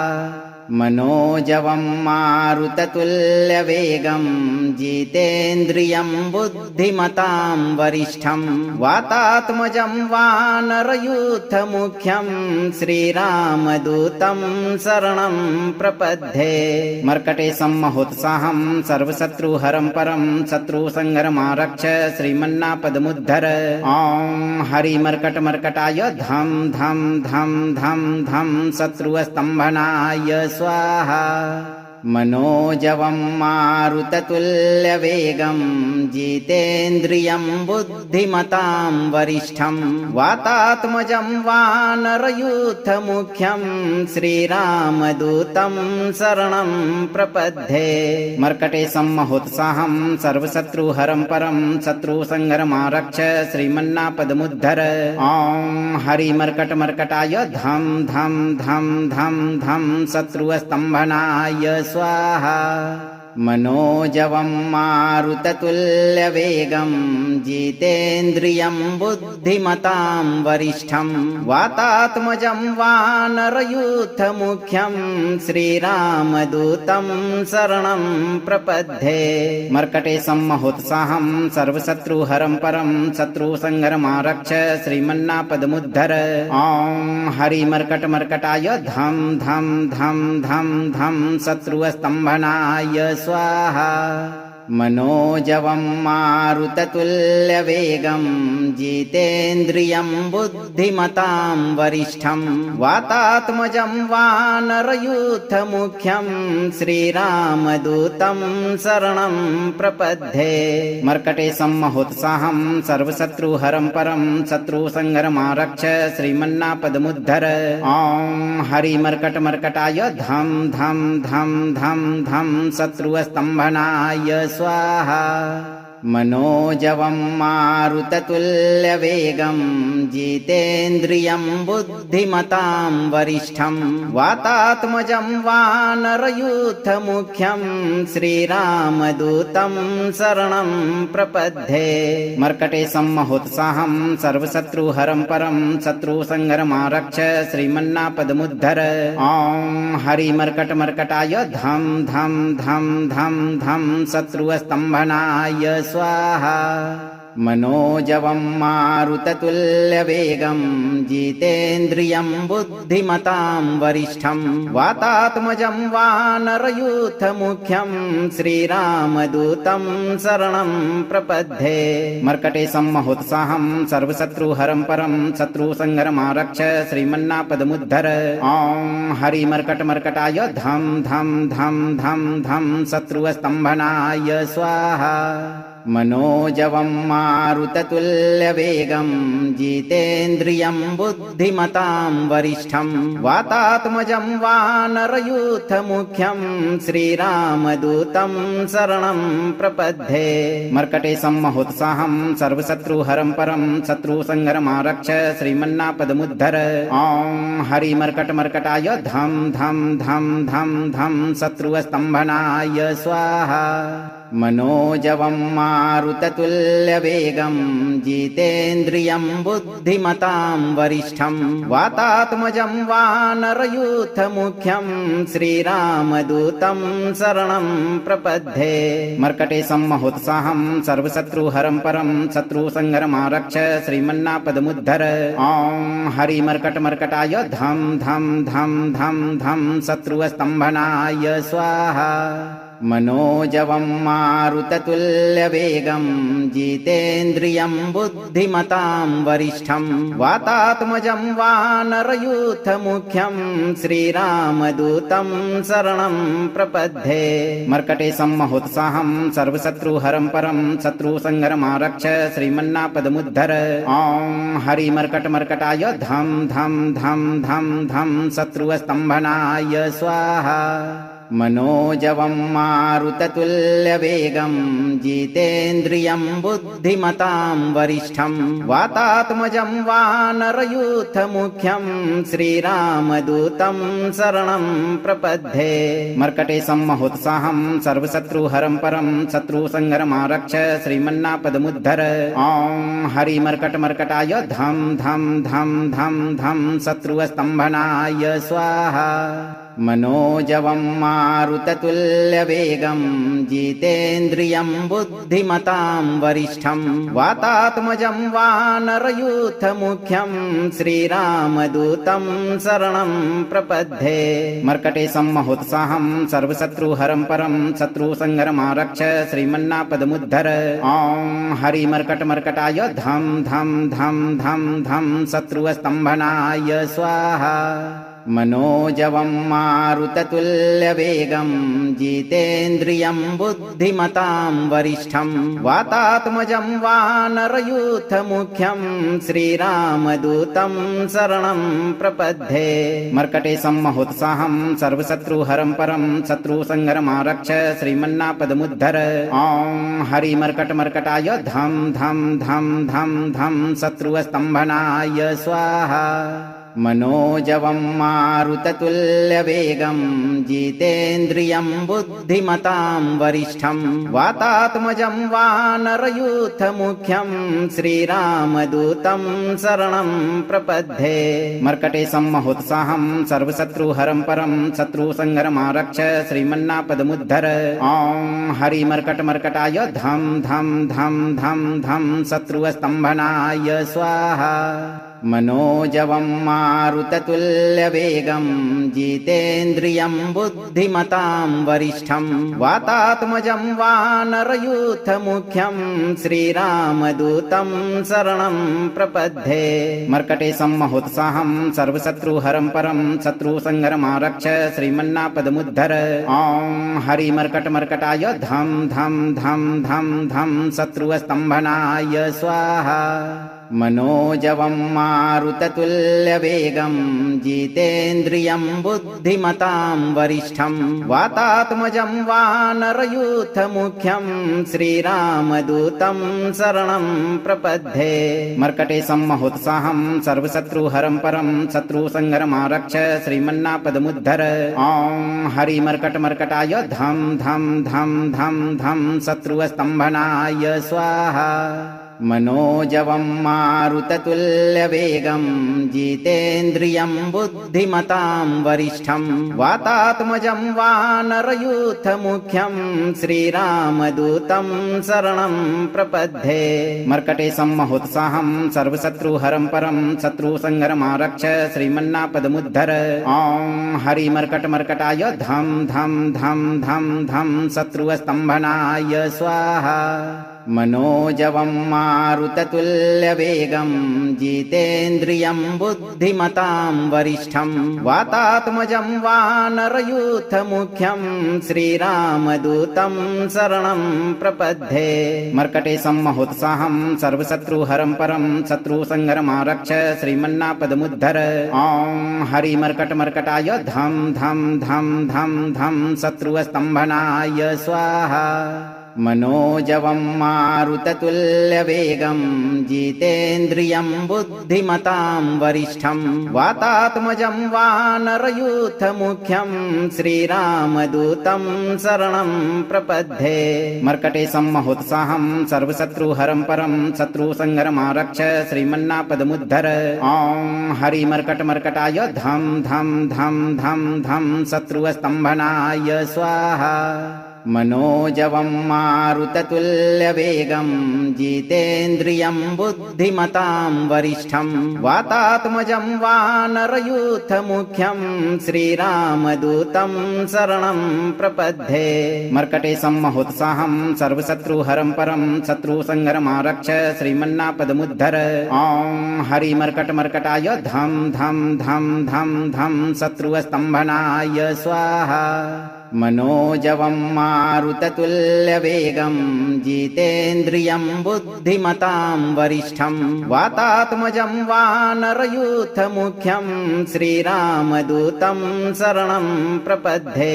मनोजवं मारुततुल्यवेगं जितेन्द्रियं बुद्धिमतां वरिष्ठं वातात्मजं वानरयूथमुख्यं श्रीरामदूतं शरणं प्रपद्ये। मर्कटे सम्महोत्साहं सर्वशत्रुहरं परं शत्रुसंहरमारक्ष श्रीमन्नापदमुद्धर। ॐ हरिमर्कटमर्कटाय धं धं धं धं धं शत्रुस्तम्भनाय स्वाहा। मनोजवं मारुततुल्यवेगं जितेन्द्रियं बुद्धिमतां वरिष्ठं वातात्मजं वानरयूथमुख्यं श्रीरामदूतं शरणं प्रपद्ये। मर्कटे सम्महोत्साहं सर्वशत्रुहरं परं शत्रुसंहरमारक्ष श्रीमन्नापदमुद्धर। ॐ हरिमर्कटमर्कटाय धं धं धं धं धं शत्रुस्तम्भनाय स्वाहा। मनोजवं मारुततुल्यवेगं जितेन्द्रियं बुद्धिमतां वरिष्ठं वातात्मजं वानरयूथमुख्यं श्रीरामदूतं शरणं प्रपद्ये। मर्कटे सम्महोत्साहं सर्वशत्रुहरं परं शत्रुसंहरमारक्ष श्रीमन्नापदमुद्धर। ॐ हरिमर्कटमर्कटाय धं धं धं धं धं शत्रुस्तम्भनाय स्वाहा। मनोजवं मारुततुल्यवेगं जितेन्द्रियं बुद्धिमतां वरिष्ठं वातात्मजं वानरयूथमुख्यं श्रीरामदूतं शरणं प्रपद्ये। मर्कटे सम्महोत्साहं सर्वशत्रुहरं परं शत्रुसंहरमारक्ष श्रीमन्नापदमुद्धर। ॐ हरिमर्कटमर्कटाय धं धं धं धं धं शत्रुस्तम्भनाय स्वाहा। मनोजवं मारुततुल्यवेगं जितेन्द्रियं बुद्धिमतां वरिष्ठं वातात्मजं वानरयूथमुख्यं श्रीरामदूतं शरणं प्रपद्ये। मर्कटे सम्महोत्साहं सर्वशत्रुहरं परं शत्रुसंहरमारक्ष श्रीमन्नापदमुद्धर। ॐ हरिमर्कटमर्कटाय धं धं धं धं धं शत्रुस्तम्भनाय स्वाहा। मनोजवं मारुततुल्यवेगं जितेन्द्रियं बुद्धिमतां वरिष्ठं वातात्मजं वानरयूथमुख्यं श्रीरामदूतं शरणं प्रपद्ये मर्कटे सम्महोत्साहं सर्वशत्रुहरं परं शत्रुसंहरमारक्ष श्रीमन्नापदमुद्धर ॐ हरिमर्कटमर्कटाय धं धं धं धं धं शत्रुस्तम्भनाय स्वाहा मनोजवं मारुततुल्यवेगं जितेन्द्रियं बुद्धिमतां वरिष्ठं वातात्मजं वानरयूथमुख्यं श्रीरामदूतं शरणं प्रपद्ये मर्कटे सम्महोत्साहं सर्वशत्रुहरं परं शत्रुसंहरमारक्ष श्रीमन्नापदमुद्धर ॐ हरिमर्कटमर्कटाय धं धं धं धं धं शत्रुस्तम्भनाय स्वाहा मनोजवं मारुततुल्यवेगं जितेन्द्रियं बुद्धिमतां वरिष्ठं वातात्मजं वानरयूथमुख्यं श्रीरामदूतं शरणं प्रपद्ये मर्कटे सम्महोत्साहं सर्वशत्रुहरं परं शत्रुसंहरमारक्ष श्रीमन्नापदमुद्धर ॐ हरिमर्कटमर्कटाय धं धं धं धं धं शत्रुस्तम्भनाय स्वाहा मनोजवं मारुततुल्यवेगं जितेन्द्रियं बुद्धिमतां वरिष्ठं वातात्मजं वानरयूथमुख्यं श्रीरामदूतं शरणं प्रपद्ये मर्कटे सम्महोत्साहं सर्वशत्रुहरं परं शत्रुसंहरमारक्ष श्रीमन्नापदमुद्धर ॐ हरिमर्कटमर्कटाय धं धं धं धं धं शत्रुस्तम्भनाय स्वाहा मनोजवं मारुततुल्यवेगं जितेन्द्रियं बुद्धिमतां वरिष्ठं वातात्मजं वानरयूथमुख्यं श्रीरामदूतं शरणं प्रपद्ये मर्कटे सम्महोत्साहं सर्वशत्रुहरं परं शत्रुसंहरमारक्ष श्रीमन्नापदमुद्धर ॐ हरिमर्कटमर्कटाय धं धं धं धं धं शत्रुस्तम्भनाय स्वाहा मनोजवं मारुततुल्यवेगं जितेन्द्रियं बुद्धिमतां वरिष्ठं वातात्मजं वानरयूथमुख्यं श्रीरामदूतं शरणं प्रपद्ये मर्कटे सम्महोत्साहं सर्वशत्रुहरं परं शत्रुसंहरमारक्ष श्रीमन्नापदमुद्धर ॐ हरिमर्कटमर्कटाय धं धं धं धं धं शत्रुस्तम्भनाय स्वाहा मनोजवं मारुततुल्यवेगं जितेन्द्रियं बुद्धिमतां वरिष्ठं वातात्मजं वानरयूथमुख्यं श्रीरामदूतं शरणं प्रपद्ये मर्कटे सम्महोत्साहं सर्वशत्रुहरं परं शत्रुसंहरमारक्ष श्रीमन्नापदमुद्धर ॐ हरिमर्कटमर्कटाय धं धं धं धं धं शत्रुस्तम्भनाय स्वाहा मनोजवं मारुततुल्यवेगं जितेन्द्रियं बुद्धिमतां वरिष्ठं वातात्मजं वानरयूथमुख्यं श्रीरामदूतं शरणं प्रपद्ये मर्कटे सम्महोत्साहं सर्वशत्रुहरं परं शत्रुसंहरमारक्ष श्रीमन्नापदमुद्धर ॐ हरिमर्कटमर्कटाय धं धं धं धं धं शत्रुस्तम्भनाय स्वाहा मनोजवं मारुततुल्यवेगं जितेन्द्रियं बुद्धिमतां वरिष्ठं वातात्मजं वानरयूथमुख्यं श्रीरामदूतं शरणं प्रपद्ये मर्कटे सम्महोत्साहं सर्वशत्रुहरं परं शत्रुसंहरमारक्ष श्रीमन्नापदमुद्धर ॐ हरिमर्कटमर्कटाय धं धं धं धं धं शत्रुस्तम्भनाय स्वाहा मनोजवं मारुततुल्यवेगं जितेन्द्रियं बुद्धिमतां वरिष्ठं वातात्मजं वानरयूथमुख्यं श्रीरामदूतं शरणं प्रपद्ये मर्कटे सम्महोत्साहं सर्वशत्रुहरं परं शत्रुसंहरमारक्ष श्रीमन्नापदमुद्धर ॐ हरिमर्कटमर्कटाय धं धं धं धं धं शत्रुस्तम्भनाय स्वाहा मनोजवं मारुततुल्यवेगं जितेन्द्रियं बुद्धिमतां वरिष्ठं वातात्मजं वानरयूथमुख्यं श्रीरामदूतं शरणं प्रपद्ये मर्कटेशं महोत्साहं सर्वशत्रुहरं परं शत्रुसंहरमारक्ष श्रीमन्नापदमुद्धर ॐ हरिमर्कटमर्कटाय धं धं धं धं धं शत्रुस्तम्भनाय स्वाहा मनोजवं मारुततुल्यवेगं जितेन्द्रियं बुद्धिमतां वरिष्ठं वातात्मजं वानरयूथमुख्यं श्रीरामदूतं शरणं प्रपद्ये मर्कटेशं महोत्साहं सर्वशत्रुहरं परं शत्रुसंहरमारक्ष श्रीमन्नापदमुद्धर ॐ हरिमर्कटमर्कटाय धं धं धं धं धं शत्रुस्तम्भनाय स्वाहा मनोजवं मारुततुल्यवेगं जितेन्द्रियं बुद्धिमतां वरिष्ठं वातात्मजं वानरयूथमुख्यं श्रीरामदूतं शरणं प्रपद्ये मर्कटेशं महोत्साहं सर्वशत्रुहरं परं शत्रुसंहरमारक्ष श्रीमन्नापदमुद्धर ॐ हरिमर्कटमर्कटाय धं धं धं धं धं शत्रुस्तम्भनाय स्वाहा मनोजवं मारुततुल्यवेगं जितेन्द्रियं बुद्धिमतां वरिष्ठं वातात्मजं वानरयूथमुख्यं श्रीरामदूतं शरणं प्रपद्ये मर्कटेशं महोत्साहं सर्वशत्रुहरं परं शत्रुसंहरमारक्ष श्रीमन्नापदमुद्धर ॐ हरिमर्कटमर्कटाय धं धं धं धं धं शत्रुस्तम्भनाय स्वाहा मनोजवं मारुततुल्यवेगं जितेन्द्रियं बुद्धिमतां वरिष्ठं वातात्मजं वानरयूथमुख्यं श्रीरामदूतं शरणं प्रपद्ये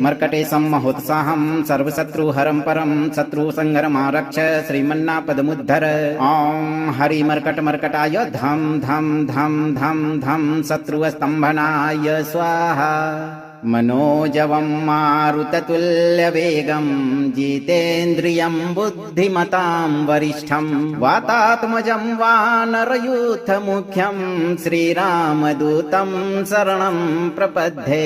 मर्कटेशं महोत्साहं सर्वशत्रुहरं परं शत्रुसंहरमारक्ष श्रीमन्नापदमुद्धर ॐ हरिमर्कटमर्कटाय धं धं धं धं धं शत्रुस्तम्भनाय स्वाहा मनोजवं मारुततुल्यवेगं जितेन्द्रियं बुद्धिमतां वरिष्ठं वातात्मजं वानरयूथमुख्यं श्रीरामदूतं शरणं प्रपद्ये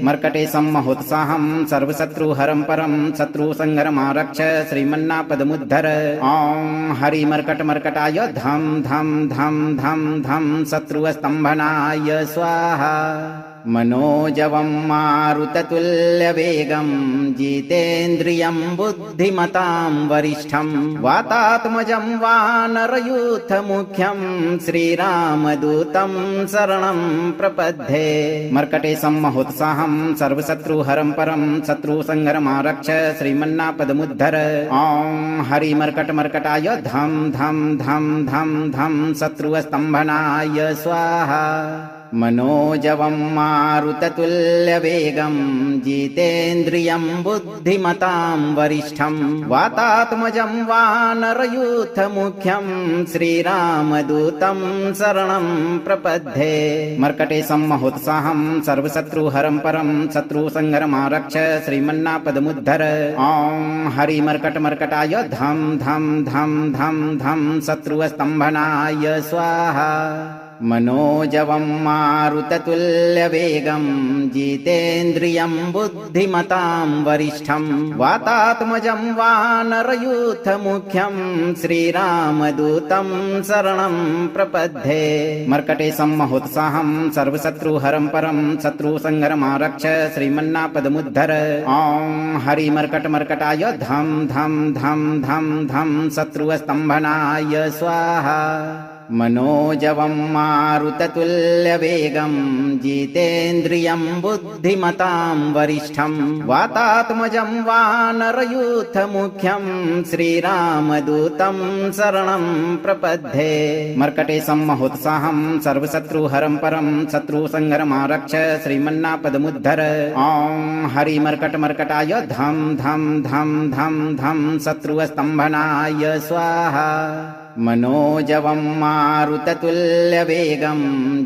मर्कटेशं महोत्साहं सर्वशत्रुहरं परं शत्रुसंहरमारक्ष श्रीमन्नापदमुद्धर ॐ हरिमर्कटमर्कटाय धं धं धं धं धं शत्रुस्तम्भनाय स्वाहा मनोजवं मारुततुल्यवेगं जितेन्द्रियं बुद्धिमतां वरिष्ठं वातात्मजं वानरयूथमुख्यं श्रीरामदूतं शरणं प्रपद्ये मर्कटेशं महोत्साहं सर्वशत्रुहरं परं शत्रुसंहरमारक्ष श्रीमन्नापदमुद्धर ॐ हरिमर्कटमर्कटाय धं धं धं धं धं शत्रुस्तम्भनाय स्वाहा मनोजवं मारुततुल्यवेगं जितेन्द्रियं बुद्धिमतां वरिष्ठं वातात्मजं वानरयूथमुख्यं श्रीरामदूतं शरणं प्रपद्ये मर्कटेशं महोत्साहं सर्वशत्रुहरं परं शत्रुसंहरमारक्ष श्रीमन्नापदमुद्धर ॐ हरिमर्कटमर्कटाय धं धं धं धं धं शत्रुस्तम्भनाय स्वाहा मनोजवं मारुततुल्यवेगं जितेन्द्रियं बुद्धिमतां वरिष्ठं वातात्मजं वानरयूथमुख्यं श्रीरामदूतं शरणं प्रपद्ये मर्कटेशं महोत्साहं सर्वशत्रुहरं परं शत्रुसंहरमारक्ष श्रीमन्नापदमुद्धर ॐ हरिमर्कटमर्कटाय धं धं धं धं धं शत्रुस्तम्भनाय स्वाहा मनोजवं मारुततुल्यवेगं जितेन्द्रियं बुद्धिमतां वरिष्ठं वातात्मजं वानरयूथमुख्यं श्रीरामदूतं शरणं प्रपद्ये मर्कटेशं महोत्साहं सर्वशत्रुहरं परं शत्रुसंहरमारक्ष श्रीमन्नापदमुद्धर ॐ हरिमर्कटमर्कटाय धं धं धं धं धं शत्रुस्तम्भनाय स्वाहा मनोजवं मारुततुल्यवेगं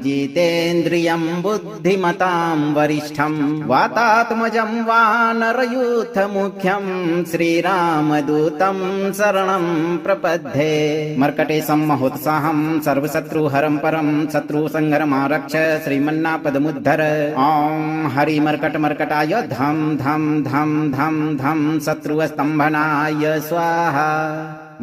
जितेन्द्रियं बुद्धिमतां वरिष्ठं वातात्मजं वानरयूथमुख्यं श्रीरामदूतं शरणं प्रपद्ये मर्कटे सम्महोत्साहं सर्वशत्रुहरं परं शत्रुसंहरमारक्ष श्रीमन्नापदमुद्धर ॐ हरिमर्कटमर्कटाय धं धं धं धं धं शत्रुस्तम्भनाय स्वाहा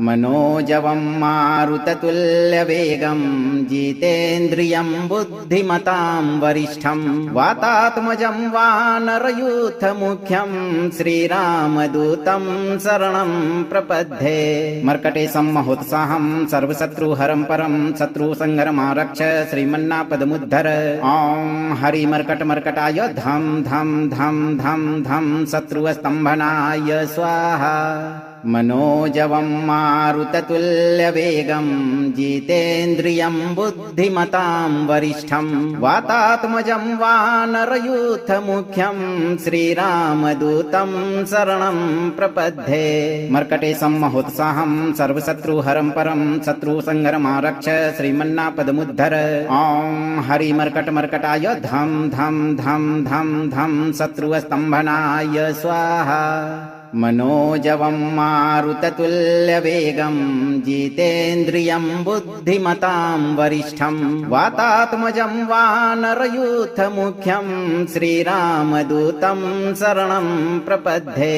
मनोजवं मारुततुल्यवेगं जितेन्द्रियं बुद्धिमतां वरिष्ठं वातात्मजं वानरयूथमुख्यं श्रीरामदूतं शरणं प्रपद्ये मर्कटे सम्महोत्साहं सर्वशत्रुहरं परं शत्रुसंहरमारक्ष श्रीमन्नापदमुद्धर ॐ हरिमर्कटमर्कटाय धं धं धं धं धं शत्रुस्तम्भनाय स्वाहा मनोजवं मारुततुल्यवेगं जितेन्द्रियं बुद्धिमतां वरिष्ठं वातात्मजं वानरयूथमुख्यं श्रीरामदूतं शरणं प्रपद्ये मर्कटे सम्महोत्साहं सर्वशत्रुहरं परं शत्रुसंहरमारक्ष श्रीमन्नापदमुद्धर ॐ हरिमर्कटमर्कटाय धं धं धं धं धं शत्रुस्तम्भनाय स्वाहा मनोजवं मारुततुल्यवेगं जितेन्द्रियं बुद्धिमतां वरिष्ठं वातात्मजं वानरयूथमुख्यं श्रीरामदूतं शरणं प्रपद्ये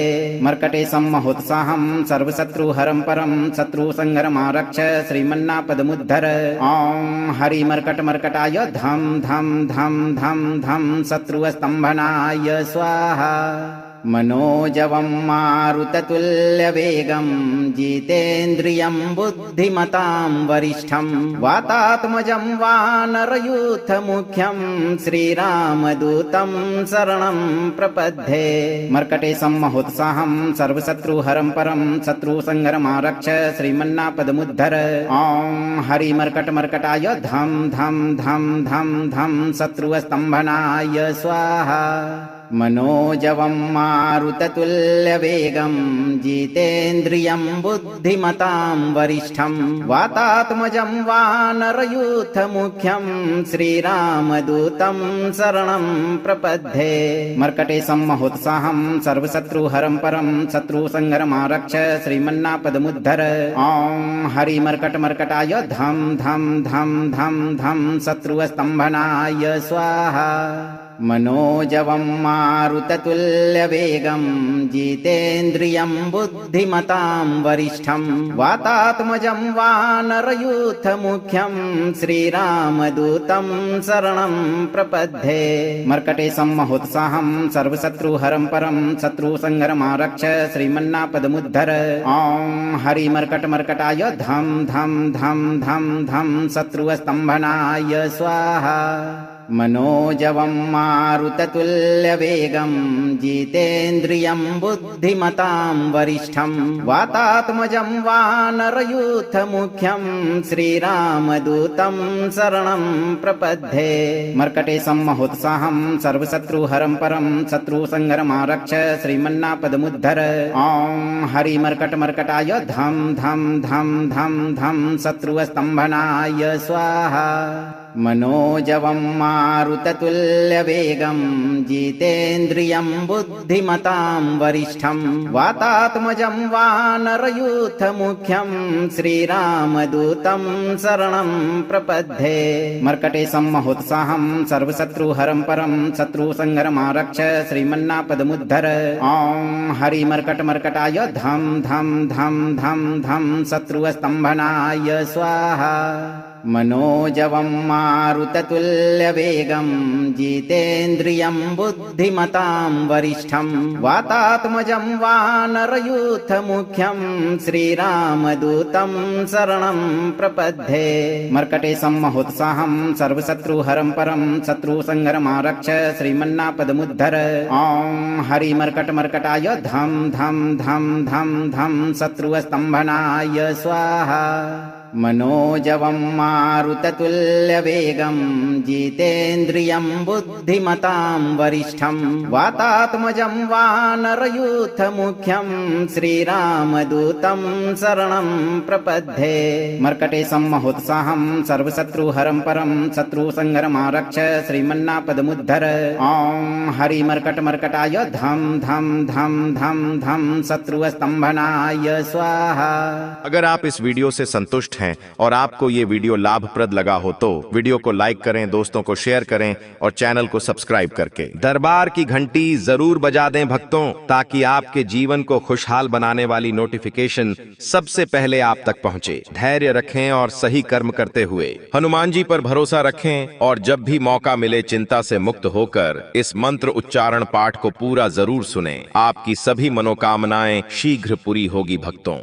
मर्कटे सम्महोत्साहं सर्वशत्रुहरं परं शत्रुसंहरमारक्ष श्रीमन्नापदमुद्धर ॐ हरिमर्कटमर्कटाय धं धं धं धं धं शत्रुस्तम्भनाय स्वाहा मनोजवं मारुततुल्यवेगं जितेन्द्रियं बुद्धिमतां वरिष्ठं वातात्मजं वानरयूथमुख्यं श्रीरामदूतं शरणं प्रपद्ये मर्कटे सम्महोत्साहं सर्वशत्रुहरं परं शत्रुसंहरमारक्ष श्रीमन्नापदमुद्धर ॐ हरिमर्कटमर्कटाय धं धं धं धं धं शत्रुस्तम्भनाय स्वाहा मनोजवं मारुततुल्यवेगं जितेन्द्रियं बुद्धिमतां वरिष्ठं वातात्मजं वानरयूथमुख्यं श्रीरामदूतं शरणं प्रपद्ये मर्कटे सम्महोत्साहं सर्वशत्रुहरं परं शत्रुसंहरमारक्ष श्रीमन्नापदमुद्धर ॐ हरिमर्कटमर्कटाय धं धं धं धं धं शत्रुस्तम्भनाय स्वाहा मनोजवं मारुततुल्यवेगं जितेन्द्रियं बुद्धिमतां वरिष्ठं वातात्मजं वानरयूथमुख्यं श्रीरामदूतं शरणं प्रपद्ये मर्कटे सम्महोत्साहं सर्वशत्रुहरं परं शत्रुसंहरमारक्ष श्रीमन्नापदमुद्धर ॐ हरिमर्कटमर्कटाय धं धं धं धं धं शत्रुस्तम्भनाय स्वाहा मनोजवं मारुततुल्यवेगं जितेन्द्रियं बुद्धिमतां वरिष्ठं वातात्मजं वानरयूथमुख्यं श्रीरामदूतं शरणं प्रपद्ये मर्कटे सम्महोत्साहं सर्वशत्रुहरं परं शत्रुसंहरमारक्ष श्रीमन्नापदमुद्धर ॐ हरिमर्कटमर्कटाय धं धं धं धं धं शत्रुस्तम्भनाय स्वाहा मनोजवं मारुततुल्यवेगं जितेन्द्रियं बुद्धिमतां वरिष्ठं वातात्मजं वानरयूथमुख्यं श्रीरामदूतं शरणं प्रपद्ये मर्कटे सम्महोत्साहं सर्वशत्रुहरं परं शत्रुसंहरमारक्ष श्रीमन्नापदमुद्धर ॐ हरिमर्कटमर्कटाय धं धं धं धं धं शत्रुस्तम्भनाय स्वाहा मनोजवं मारुततुल्यवेगं जितेन्द्रियं बुद्धिमतां वरिष्ठं वातात्मजं वानरयूथमुख्यं श्रीरामदूतं शरणं प्रपद्ये मर्कटे सम्महोत्साहं सर्वशत्रुहरं परं शत्रुसंहरमारक्ष श्रीमन्नापदमुद्धर ॐ हरिमर्कटमर्कटाय धं धं धं धं धं शत्रुस्तम्भनाय स्वाहा मनोजवं मारुततुल्यवेगं जितेन्द्रियं बुद्धिमतां वरिष्ठं वातात्मजं वानरयूथमुख्यं श्रीरामदूतं शरणं प्रपद्ये मर्कटे सम्महोत्साहं सर्वशत्रुहरं परं शत्रुसंहरमारक्ष श्रीमन्नापदमुद्धर ॐ हरिमर्कटमर्कटाय धम धम धम धम धम शत्रुस्तंभनाय स्वाहा। अगर आप इस वीडियो से संतुष्ट हैं और आपको ये वीडियो लाभप्रद लगा हो तो वीडियो को लाइक करें, दोस्तों को शेयर करें और चैनल को सब्सक्राइब करके दरबार की घंटी जरूर बजा दें भक्तों, ताकि आपके जीवन को खुशहाल बनाने वाली नोटिफिकेशन सबसे पहले आप तक पहुंचे। धैर्य रखें और सही कर्म करते हुए हनुमान जी पर भरोसा रखें और जब भी मौका मिले चिंता से मुक्त होकर इस मंत्र उच्चारण पाठ को पूरा जरूर सुनें। आपकी सभी मनोकामनाएं शीघ्र पूरी होगी भक्तों।